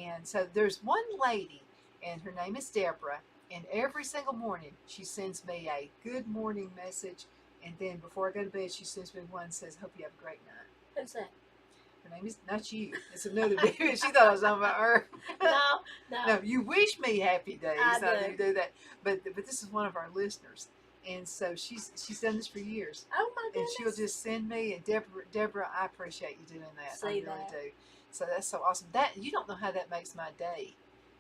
And so there's one lady, and her name is Deborah. And every single morning, she sends me a good morning message. And then before I go to bed, she sends me one that says, hope you have a great night. Who's that? Her name is not you. It's another baby. She thought I was talking about her. No. No, you wish me happy days. I You do that. But this is one of our listeners. And so she's done this for years. Oh my And goodness. she'll just send me. And Deborah, I appreciate you doing that. See I really that. do. So that's so awesome. That you don't know how that makes my day.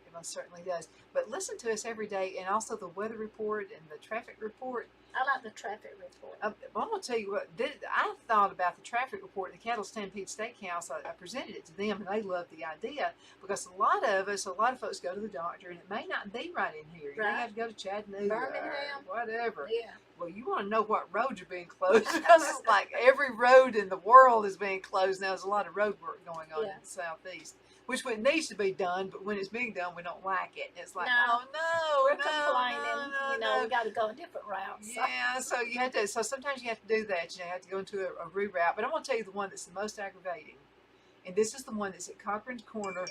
It most certainly does. But listen to us every day, and also the weather report and the traffic report. I like the traffic report. I'm going to tell you what. I thought about the traffic report at the Cattle Stampede Steakhouse. I presented it to them, and they loved the idea because a lot of folks go to the doctor, and it may not be right in here. You may Right. have to go to Chattanooga Birmingham. or whatever. Yeah. Well, you want to know what roads are being closed because it's like every road in the world is being closed now. There's a lot of road work going on Yeah. in the southeast, which it needs to be done, but when it's being done, we don't like it. It's like, No. oh no, We're complaining. no. We got to go a different route. So. Yeah, so you have to. So sometimes you have to do that. You have to go into a reroute. But I'm going to tell you the one that's the most aggravating, and this is the one that's at Cochran's Corner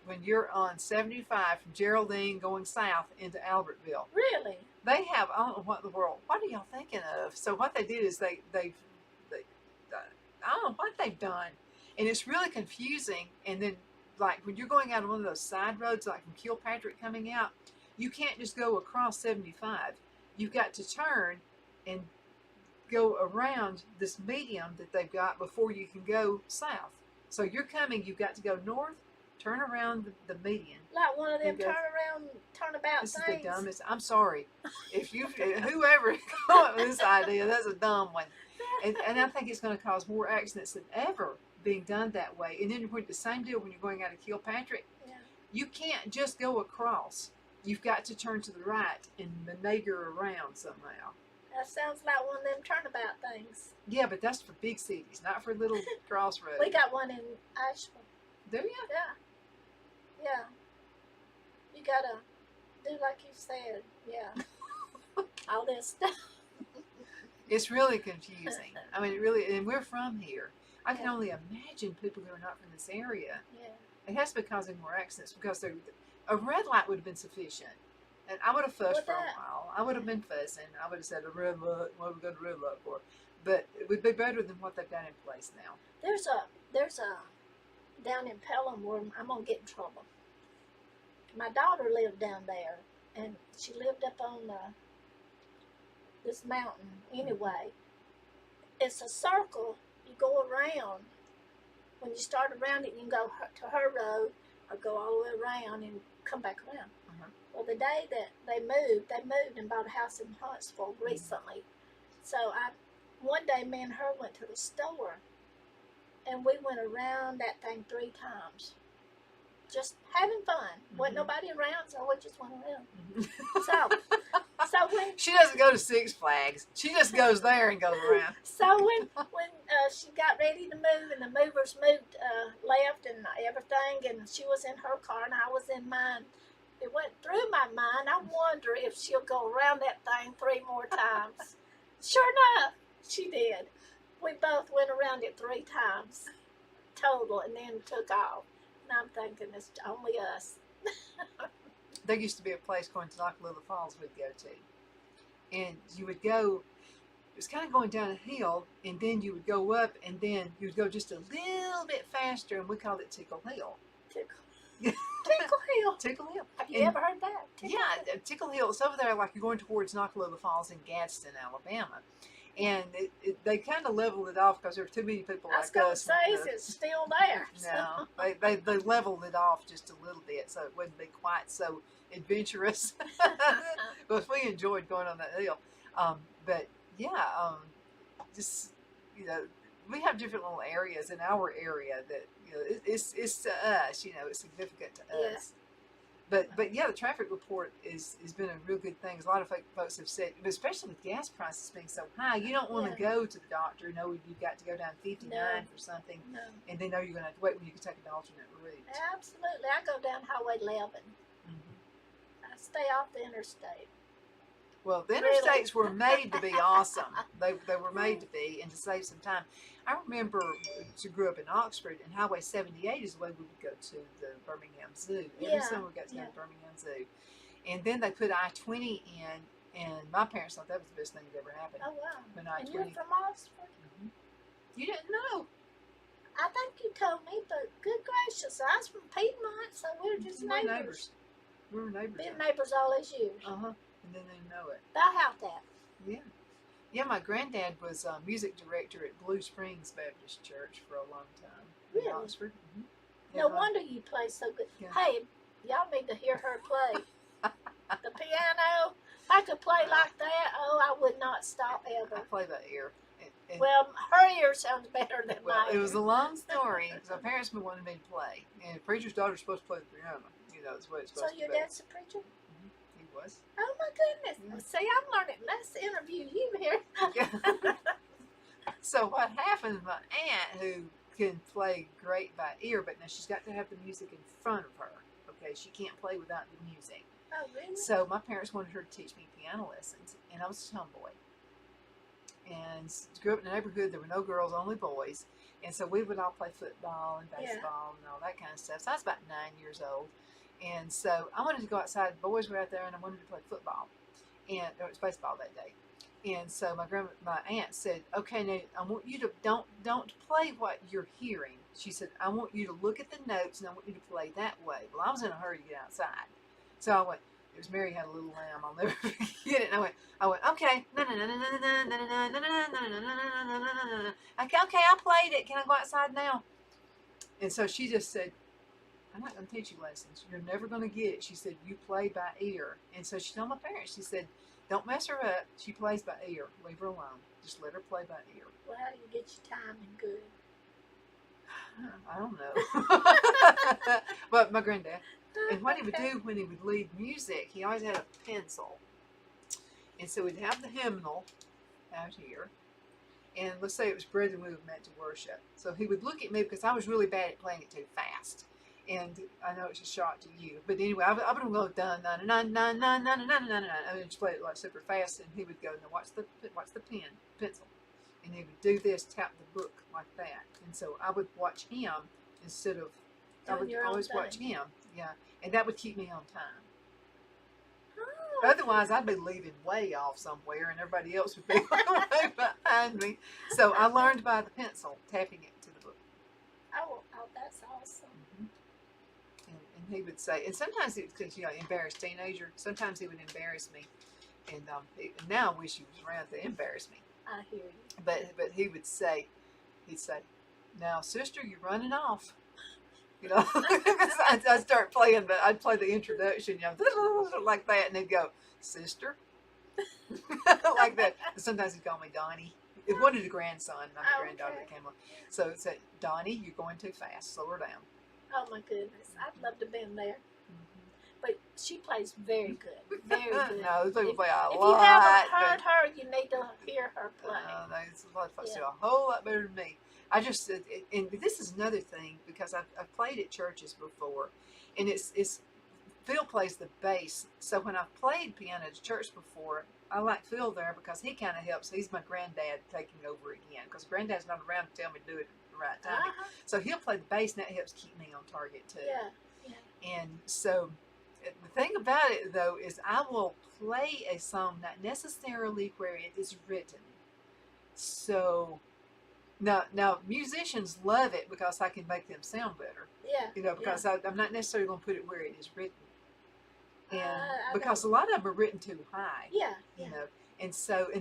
when you're on 75 from Geraldine going south into Albertville. Really? They have, I don't know what in the world. What are y'all thinking of? So what they did is they I don't know what they've done, and it's really confusing. And then like when you're going out on one of those side roads, like from Kilpatrick coming out, you can't just go across 75. You've got to turn and go around this medium that they've got before you can go south. So you're coming, you've got to go north, turn around the median. Like one of them And go- turnabout This things. is the dumbest. I'm sorry. If whoever came up with this idea, that's a dumb one. And I think it's going to cause more accidents than ever being done that way. And then the same deal when you're going out of Kilpatrick. Yeah. You can't just go across. You've got to turn to the right and maneuver around somehow. That sounds like one of them turnabout things. Yeah, but that's for big cities, not for little crossroads. We got one in Asheville. Do you? Yeah. Yeah. You gotta do like you said. Yeah. All this stuff. It's really confusing. I mean, it really, and we're from here. I can Yeah. only imagine people who are not from this area. Yeah. It has to be causing more accidents because a red light would have been sufficient. And I would have fussed Would for a that? while. I would have been fussing. I would have said a red light. What are we going to red light for? But it would be better than what they've got in place now. There's a down in Pelham where I'm gonna get in trouble. My daughter lived down there, and she lived up on this mountain. Anyway, it's a circle. You go around. When you start around it, you can go to her road or go all the way around and come back around. Uh-huh. Well, the day that they moved and bought a house in Huntsville recently. So one day, me and her went to the store, and we went around that thing 3 times, just having fun. Wasn't nobody around, so we just went around. So when She doesn't go to Six Flags. She just goes there and goes around. when she got ready to move, and the movers moved left and everything, and she was in her car and I was in mine. It went through my mind. I wonder if she'll go around that thing 3 more times. Sure enough, she did. We both went around it 3 times total, and then took off. And I'm thinking it's only us. There used to be a place going to Knockalilla Falls we'd go to. And you would go, it was kind of going down a hill, and then you would go up, and then you would go just a little bit faster, and we called it Tickle Hill. Tickle Hill. Tickle Hill. Have you And- ever heard that? Tickle Yeah, Hill. Tickle Hill. It's over there like you're going towards Knockalilla Falls in Gadsden, Alabama. And they kind of leveled it off because there were too many people I was like going to us. say, is it still there? No, they leveled it off just a little bit so it wouldn't be quite so adventurous. But we enjoyed going on that hill. But yeah, just, we have different little areas in our area that, it's to us, it's significant to Yeah. us. But yeah, the traffic report has been a real good thing. A lot of folks have said, especially with gas prices being so high, you don't want to Yeah. go to the doctor knowing you've got to go down 59 No. for something, No, and they know you're going to have to wait when you can take an alternate route. absolutely. I go down Highway 11. Mhm. I stay off the interstate. Well, the Really? interstates were made to be awesome. They were made to be, and to save some time. I remember to grew up in Oxford, and Highway 78 is the way we would go to the Birmingham Zoo. Every Yeah, summer we got to go yeah. to Birmingham Zoo. And then they put I-20 in, and my parents thought that was the best thing that ever happened. Oh, wow. When And you're I-20. from Oxford? Mhm. You didn't know? I think you told me, but good gracious, I was from Piedmont, so we're just We were neighbors. We were neighbors. Been neighbors all these years. Uh-huh. And then they know it. About how that? Yeah. Yeah, my granddad was a music director at Blue Springs Baptist Church for a long time. Really? In Oxford. Mm-hmm. No wonder you play so good. Yeah. Hey, y'all need to hear her play. The piano, if I could play like that, oh, I would not stop I ever. play by ear. And, Well, her ear sounds better than well, mine. it was a long story because my parents wanted me to play, and a preacher's daughter's supposed to play the piano. You know, that's what it's So supposed your to be. dad's a preacher? He was. Oh my goodness! See, I'm learning. Let's interview you here. Yeah. So what happened? My aunt, who can play great by ear, but now she's got to have the music in front of her. Okay, she can't play without the music. Oh really? So my parents wanted her to teach me piano lessons, and I was a tomboy. And grew up in a neighborhood, there were no girls, only boys. And so we would all play football and Yeah. baseball and all that kind of stuff. So I was about 9 years old. And so I wanted to go outside. The boys were out there, and I wanted to play football. And it was baseball that day. And so my aunt said, "Okay, now I want you to don't play what you're hearing." She said, "I want you to look at the notes, and I want you to play that way." Well, I was in a hurry to get outside, so I went. It was Mary Had a Little Lamb. I'll never forget it. And I went, okay. Okay, I played it. Can I go outside now? And so she just said, "I'm not going to teach you lessons. You're never going to get it." She said, "You play by ear." And so she told my parents, she said, "Don't mess her up. She plays by ear. Leave her alone. Just let her play by ear." Well, how do you get your timing good? I don't know. But my granddad. And what he would do when he would lead music, he always had a pencil. And so we'd have the hymnal out here. And let's say it was Brethren We Were Meant to Worship. So he would look at me because I was really bad at playing it too fast. And I know it's a shock to you. But anyway, I would go dun dun dun dun dun dun dun dun dun. I would just play it like super fast, and he would go, "Now watch the pencil." And he would do this, tap the book like that. And so I would watch him instead of I Doing would your own always watch thing. him. Yeah. And that would keep me on time. Oh, Otherwise, I'd be leaving way off somewhere, and everybody else would be way behind me. So I learned by the pencil, tapping it to the book. oh, that's awesome. And he would say, and sometimes it was because, embarrassed teenager. Sometimes he would embarrass me, and now I wish he was around to embarrass me. I hear you. But he'd say, "Now, sister, you're running off." I'd start playing, but I'd play the introduction, like that, and they'd go, "Sister," like that. And sometimes he'd call me Donnie. It wanted a grandson, not a granddaughter that came along. So it said, "Donnie, you're going too fast. Slow her down." Oh my goodness, I'd love to have been there. But she plays very good, very good. No, those people play a If lot. you haven't heard her, you need to hear her play. A lot of folks do Yeah. a whole lot better than me. I just, and this is another thing, because I've played at churches before, and it's Phil plays the bass. So when I've played piano at church before, I like Phil there because he kind of helps. He's my granddad taking over again, because granddad's not around to tell me to do it at the right time. Uh-huh. So he'll play the bass, and that helps keep me on target too. Yeah. And so the thing about it, though, is I will play a song not necessarily where it is written. So now musicians love it because I can make them sound better. Yeah. Because I'm not necessarily going to put it where it is written. And I because a lot of them are written too high. Yeah. You know, and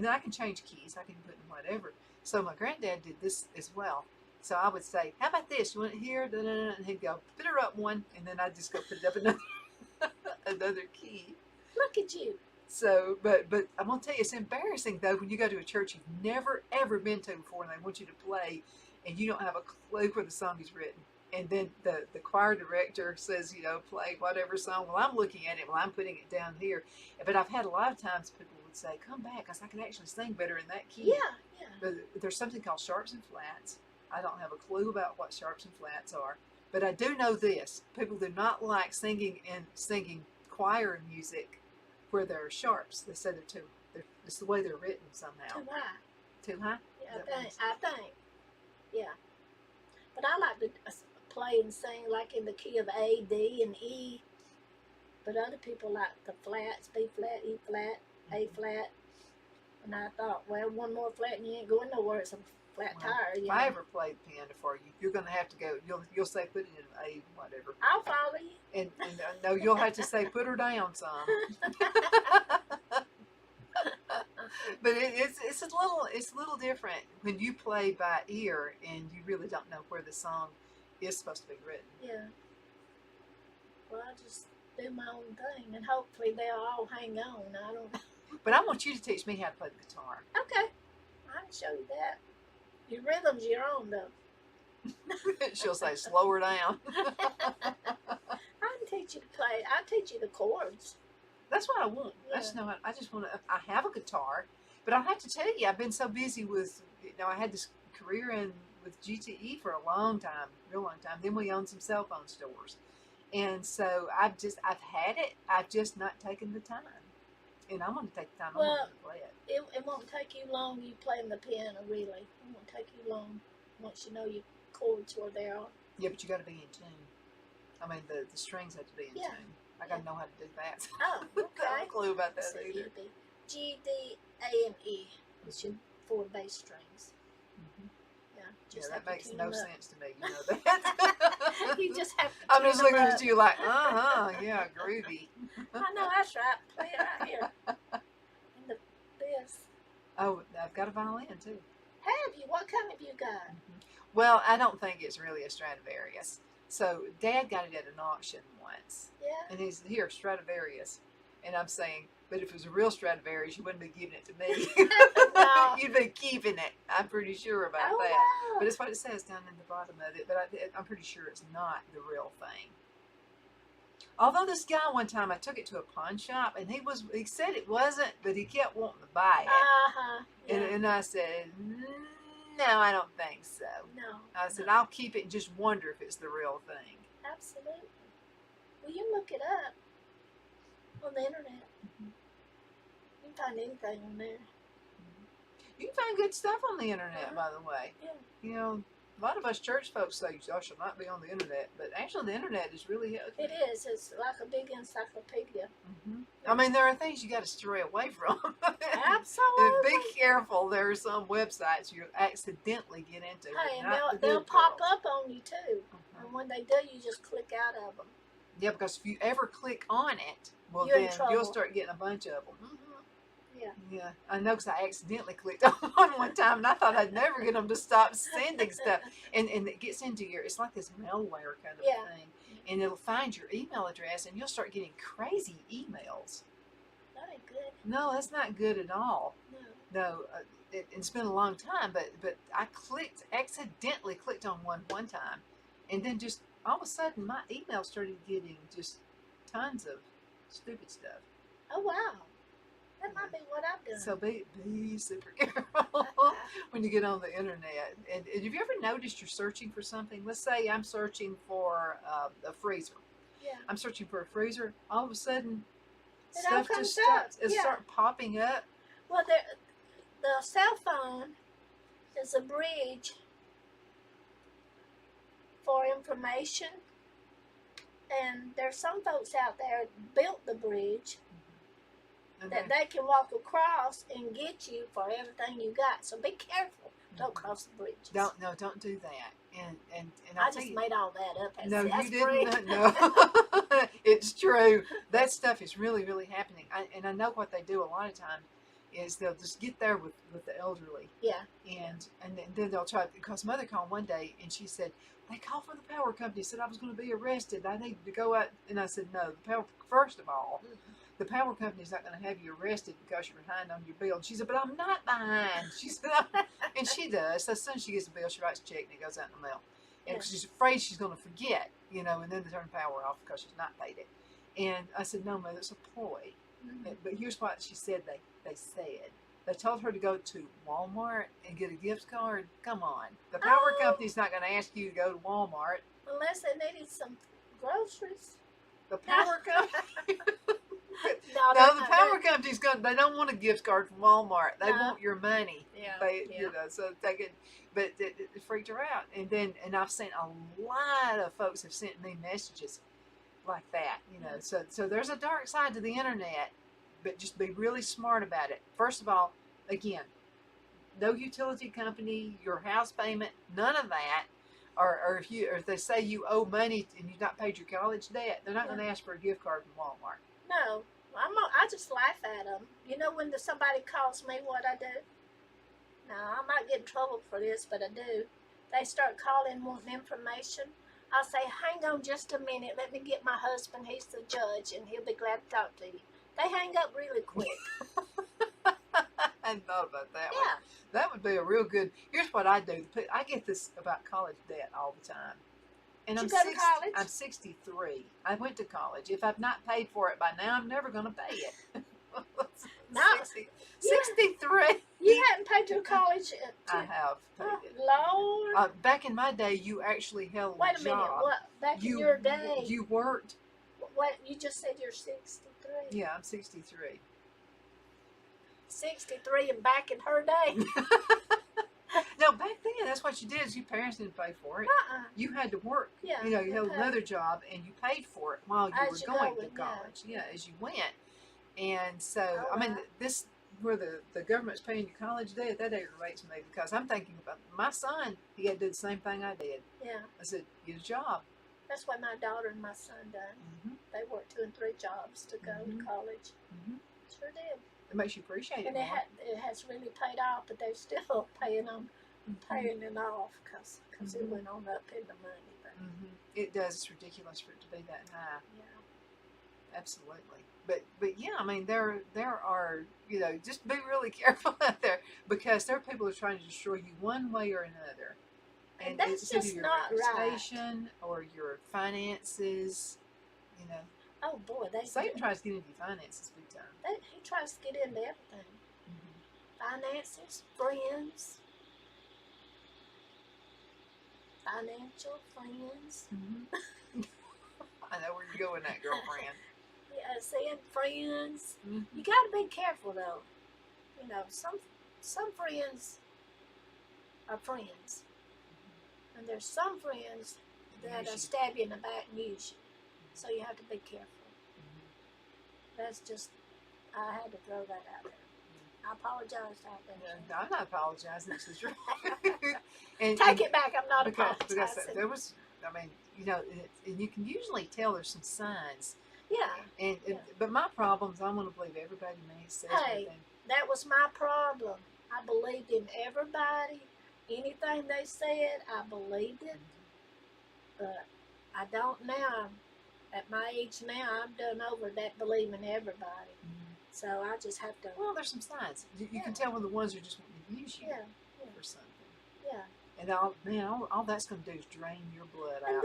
then I can change keys. I can put in whatever. So my granddad did this as well. So I would say, "How about this? You want it here?" And he'd go, "Put her up one," and then I'd just go put it up another key. Look at you. So, but I'm gonna tell you, it's embarrassing though when you go to a church you've never ever been to before, and they want you to play, and you don't have a clue where the song is written, And then the choir director says, play whatever song. Well, I'm looking at it while I'm putting it down here. But I've had a lot of times people would say, come back, because I can actually sing better in that key. Yeah. But there's something called sharps and flats. I don't have a clue about what sharps and flats are. But I do know this. People do not like singing choir music where there are sharps. They say it's the way they're written somehow. Too high. Too high? Yeah, I think. Yeah. But I like to play and sing like in the key of A, D, and E. But other people like the flats, B flat, E flat, A flat. And I thought, well, one more flat and you ain't going nowhere. It's a flat tire. If I ever played piano for you, you're going to have to go. You'll say put it in A, whatever. I'll follow you. And no, you'll have to say put her down some. But it's a little different when you play by ear and you really don't know where the song is supposed to be written. Yeah. Well, I just do my own thing, and hopefully they'll all hang on. I don't. But I want you to teach me how to play the guitar. Okay, I can show you that. Your rhythm's your own, though. She'll say slow her down. I can teach you to play. I'll teach you the chords. That's what I want. Yeah. I just want to. I have a guitar, but I have to tell you, I've been so busy with. I had this career with GTE for a long time, real long time. Then we owned some cell phone stores, and so I've had it. I've just not taken the time, and I'm going to take the time. I'm going to play it. It won't take you long. You playing the piano, really. It won't take you long once you know your chords where they are. Yeah, but you got to be in tune. I mean, the strings have to be in tune. I got to know how to do that. Oh, okay. I have no clue about that So either. you'd be G, D, A, and E. It's your 4 bass strings. Mhm. Yeah. Yeah, Just that have to makes tune no 'em up. sense to me. You know that. You just have to. I'm tune just 'em looking up. at you like, yeah, groovy. I know that's right. Play it right here. And this. Oh, I've got a violin too. Have you? What kind have you got? Well, I don't think it's really a Stradivarius. So Dad got it at an auction once, Yeah. and he's here Stradivarius, and I'm saying, but if it was a real Stradivarius, you wouldn't be giving it to me. No. You'd be keeping it. I'm pretty sure about Oh, that. wow. But it's what it says down in the bottom of it. But I'm pretty sure it's not the real thing. Although this guy one time, I took it to a pawn shop, and he said it wasn't, but he kept wanting to buy it. Uh-huh. Yeah. And I said, no, I don't think so. No. I said, no. I'll keep it and just wonder if it's the real thing. Absolutely. Well, you look it up on the internet. You can find anything on there. You can find good stuff on the internet, by the way. Yeah. You know, a lot of us church folks say, y'all should not be on the internet. But actually, the internet is really helpful. It is. It's like a big encyclopedia. I mean, there are things you got to stray away from. Absolutely. Be careful. There are some websites you accidentally get into. Hey, and Not the they'll good pop girls. up on you too. And when they do, you just click out of them. Yeah, because if you ever click on it, well, You're in then trouble. you'll start getting a bunch of them. Yeah. Yeah, I know because I accidentally clicked on one time, and I thought I'd never get them to stop sending stuff. And it gets into it's like this malware kind of Yeah. thing, and it'll find your email address, and you'll start getting crazy emails. That ain't good. No, that's not good at all. No. No, it's been a long time, but I accidentally clicked on one time, and then just all of a sudden my email started getting just tons of stupid stuff. Oh, wow. That might be what I've done. So be super careful when you get on the internet. And have you ever noticed you're searching for something? Let's say I'm searching for a freezer. Yeah. I'm searching for a freezer. All of a sudden, It all stuff comes just up, yeah. start popping up. Well, the cell phone is a bridge for information. And there's some folks out there that built the bridge And that then- they can walk across and get you for everything you got. So be careful. Don't cross the bridges. don't do that. And I I'll tell just you, made all that up. no, That's you free. didn't. No, it's true. That stuff is really, really happening. And I know what they do a lot of times is they'll just get there with the elderly. Yeah. And then they'll try, because Mother called one day and she said, they called from the power company, said I was going to be arrested. I need to go out. And I said, no, first of all, the power company's not going to have you arrested because you're behind on your bill. And she said, but I'm not behind. She said, and she does. So as soon as she gets the bill, she writes a check and it goes out in the mail. and Yeah. she's afraid she's going to forget, and then they turn the power off because she's not paid it. And I said, no, Mother, it's a ploy. Mhm. But here's what she said. They said. They told her to go to Walmart and get a gift card. Come on. The power Oh. company's not going to ask you to go to Walmart. Unless they needed some groceries. The power company. No, No, the power company's they don't want a gift card from Walmart. They No. want your money. Yeah, They, yeah. so they could, but it freaked her out. And I've seen a lot of folks have sent me messages like that, So there's a dark side to the internet, but just be really smart about it. First of all, again, no utility company, your house payment, none of that. Or if they say you owe money and you've not paid your college debt, they're not going to ask for a gift card from Walmart. No, I just laugh at them. You know, when somebody calls me, what I do? Now, I might get in trouble for this, but I do. They start calling, wanting information. I'll say, hang on just a minute. Let me get my husband. He's the judge, and he'll be glad to talk to you. They hang up really quick. I hadn't thought about that one. Yeah. That would be a real good. Here's what I do. I get this about college debt all the time. And Did you go to college? I'm 63. I went to college. If I've not paid for it by now, I'm never going to pay it. No. 63. You hadn't paid your college. I have paid it. Lord. Back in my day, you actually held Wait a a minute. job. What? Back in your day. You worked. What? You just said you're 63. Yeah, I'm 63. 63 and back in her day. No, back then, that's what you did. Is your parents didn't pay for it. You had to work. Yeah. You held another job and you paid for it while you As were you going go, to yeah. college. Yeah, as you went. And so, Oh, I mean, wow. this where the government's paying your college debt, that aggravates me because I'm thinking about my son. He had to do the same thing I did. Yeah. I said, get a job. That's what my daughter and my son done. Mm-hmm. They worked 2 and 3 jobs to go Mhm. to college. Mm-hmm. Sure did. It makes you appreciate And it more. it has really paid off, but they're still paying it off because it Mhm. went on up in the money. But It does. It's ridiculous for it to be that high. yeah, Absolutely. But yeah, I mean, there are, just be really careful out there because there are people who are trying to destroy you one way or another. And that's it's either just your not right. reputation or your finances. oh boy, Satan tries to get into your finances big time. he tries to get into everything. Finances, friends, financial friends. I know where you're going, that girlfriend. Yeah, saying friends. Mhm. You got to be careful though. Some friends are friends, and there's some friends that Use you. stab you in the back and use you. So you have to be careful. That's just, I had to throw that out there. I apologize out there. No, I'm not apologizing. This is true. and, Take it back. I'm not because apologizing. there was, I mean, and you can usually tell there's some signs. Yeah, But my problem is I want to believe everybody says Hey. everything. that was my problem. I believed in everybody. Anything they said, I believed it. But I don't now. At my age now, I'm done over that believing everybody. So I just have to. Well, there's some signs. You can Yeah. tell when the ones are just wanting to use you Yeah, for something. yeah. And all that's going to do is drain your blood And out.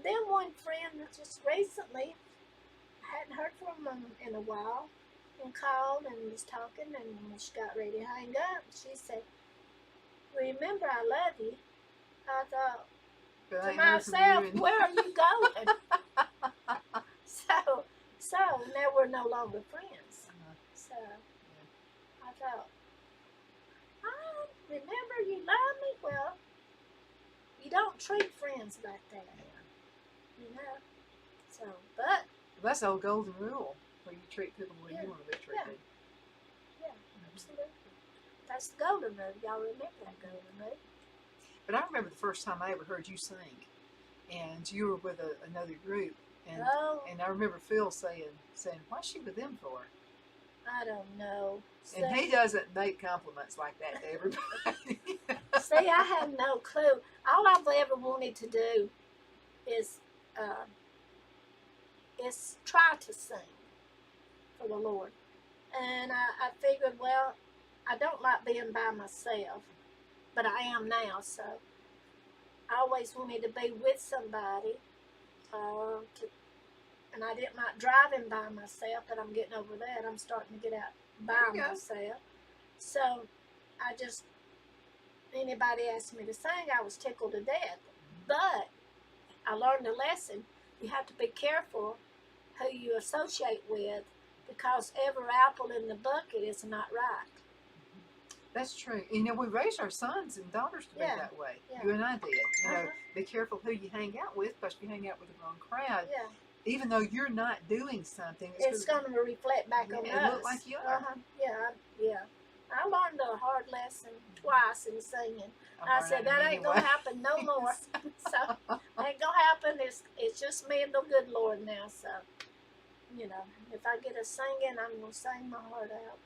then one friend that just recently hadn't heard from them in a while and called and was talking, and when she got ready to hang up, she said, "Remember, I love you." I thought But I to ain't heard from myself, you in- "Where are you going?" So now we're no longer friends. So I thought, "I remember you love me." Well, you don't treat friends like that, So, but That's the old golden rule, where you treat people the way Yeah. you want to be treated. yeah, absolutely. That's the golden rule. Y'all remember that golden rule? But I remember the first time I ever heard you sing, and you were with another group, and Oh, and I remember Phil saying, "What's she with them for?" I don't know. And he doesn't make compliments like that to everybody. See, I have no clue. All I've ever wanted to do is try to sing for the Lord. And I figured, well, I don't like being by myself, but I am now, so I always wanted to be with somebody, and I didn't like driving by myself, but I'm getting over that. I'm starting to get out by There you go. myself. So I just, anybody asked me to sing, I was tickled to death. But I learned a lesson. You have to be careful who you associate with, because every apple in the bucket is not right. That's true. You know, we raise our sons and daughters to be Yeah. that way. Yeah. You and I did. You know, Uh-huh. be careful who you hang out with, because if you hang out with the wrong crowd, Yeah, even though you're not doing something, it's going to reflect back Yeah, on it us. look like you are. Yeah, yeah. I learned a hard lesson twice in singing. I learned said that that ain't gonna anyway. happen no more. So ain't gonna happen. It's just me and the good Lord now. So you know, if I get a singing, I'm gonna sing my heart out.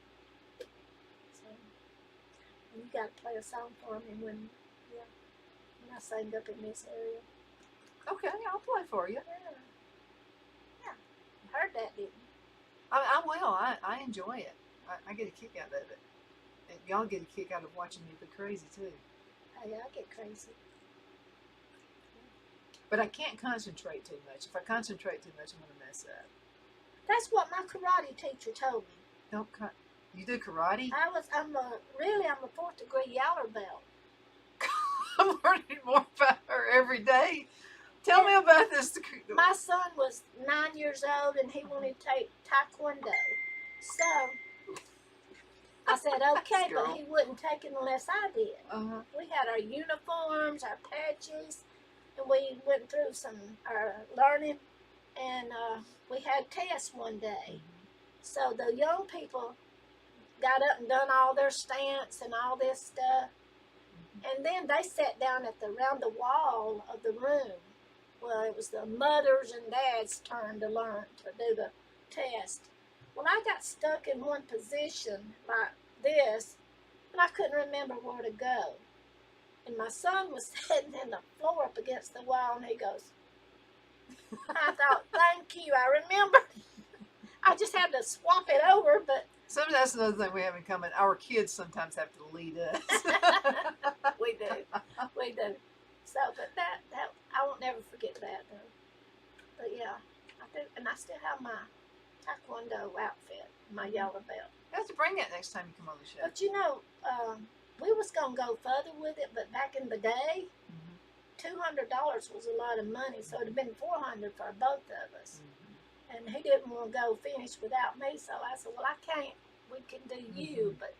So and you gotta play a song for me when I sing up in this area. Okay, I'll play for you. Yeah, yeah. You heard that, didn't you? I will. I enjoy it. I get a kick out of it. And y'all get a kick out of watching me be crazy too. Hey, I get crazy. But I can't concentrate too much. If I concentrate too much, I'm gonna mess up. That's what my karate teacher told me. Don't you do karate? I'm a 4th degree yellow belt. I'm learning more about her every day. Tell me about this. My son was 9 years old and he wanted to take taekwondo. So I said okay, but Girl. he wouldn't take it unless I did. Uh-huh. We had our uniforms, our patches, and we went through our learning, and we had tests one day. So the young people got up and done all their stance and all this stuff. And then they sat down around the wall of the room. Well, it was the mothers and dads' turn to learn to do the test. Well, I got stuck in one position like this, and I couldn't remember where to go. And my son was sitting in the floor up against the wall, and he goes, I thought, thank you, I remember. I just had to swap it over, but That's another thing we have in common. Our kids sometimes have to lead us. we do. So, but that I won't never forget that though. But yeah, I still have my taekwondo outfit, my yellow belt. You have to bring that next time you come on the show. But you know, we was gonna go further with it, but back in the day, $200 was a lot of money, so it'd have been $400 for both of us. And he didn't want to go finish without me, so I said, well, I can't. We can do you, but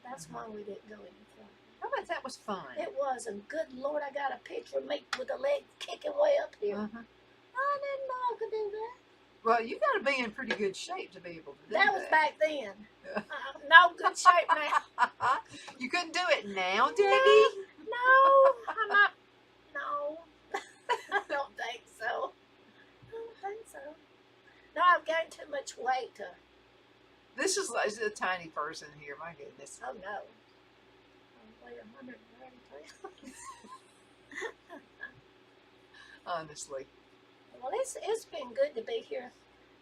that's why we didn't go any further. How about that was fun? It was, and good Lord, I got a picture of me with the leg kicking way up here. I didn't know I could do that. Well, you got to be in pretty good shape to be able to do that. That was back then. No good shape now. You couldn't do it now, Debbie? No, I'm not. No, I don't think so. I don't think so. No, I've gained too much weight to. This is like a tiny person here. My goodness. Oh no. I weigh 130 pounds. Honestly. Well, it's been good to be here,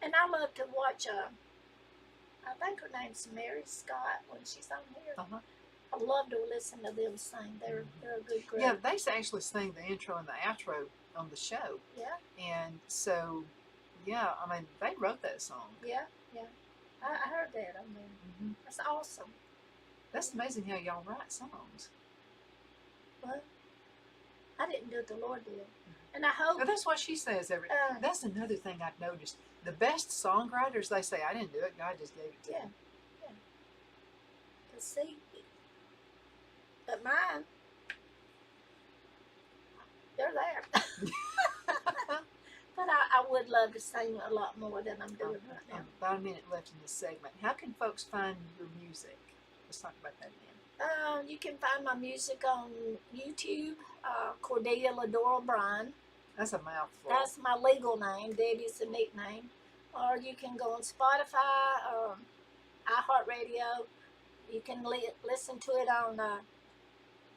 and I love to watch. I think her name's Mary Scott when she's on here. I love to listen to them sing. They're a good group. Yeah, they actually sing the intro and the outro on the show. Yeah. And so, yeah, I mean, they wrote that song. Yeah. I heard that on there. That's awesome. That's amazing how y'all write songs. Well, I didn't do it, the Lord did. And I hope. But that's what she says. That's another thing I've noticed. The best songwriters, they say, I didn't do it. God just gave it to me. Yeah. To see. But mine, they're there. But I would love to sing a lot more than I'm doing right now. About a minute left in this segment. How can folks find your music? Let's talk about that again. You can find my music on YouTube, Cordelia Ladora Bryan. That's a mouthful. That's my legal name. Debbie's a nickname. Or you can go on Spotify or iHeartRadio. You can listen to it on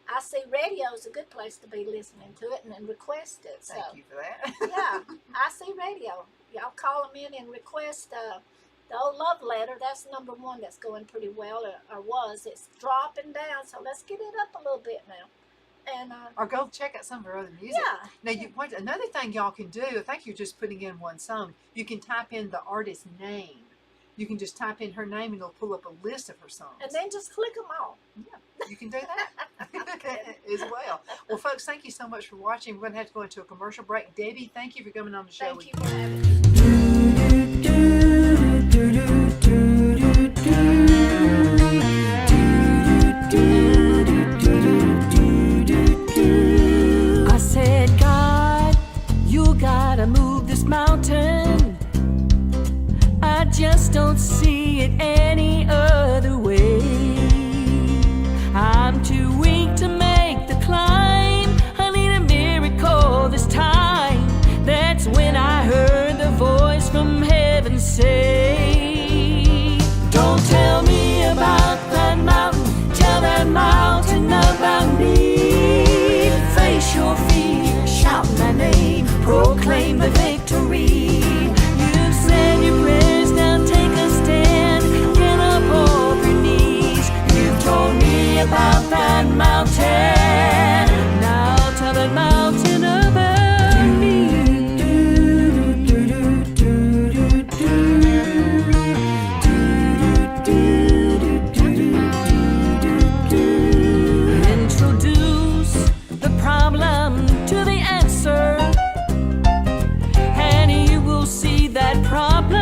I See Radio is a good place to be listening to it and request it. So, Thank you for that. yeah, I See Radio. Y'all call them in and request the old love letter. That's number one that's going pretty well, or was. It's dropping down, so let's get it up a little bit now. And Or go check out some of her other music. yeah, Now, another thing y'all can do, I think you're just putting in one song, you can type in the artist's name. You can just type in her name and it'll pull up a list of her songs. and then just click them all. Yeah, you can do that as well. Well, folks, thank you so much for watching. We're going to have to go into a commercial break. Debbie, thank you for coming on the show. Thank you for having me. I said, God, you gotta move this mountain. I just don't see it any other way. I'm too weak to make the climb. I need a miracle this time. That's when I heard the voice from heaven say, don't tell me about that mountain, tell that mountain about me. Face your fear, shout my name, proclaim the victory. You've said your prayers, now take a stand, get up off your knees. You've told me about that mountain, now tell that mountain about me. Introduce the problem to the answer, and you will see that problem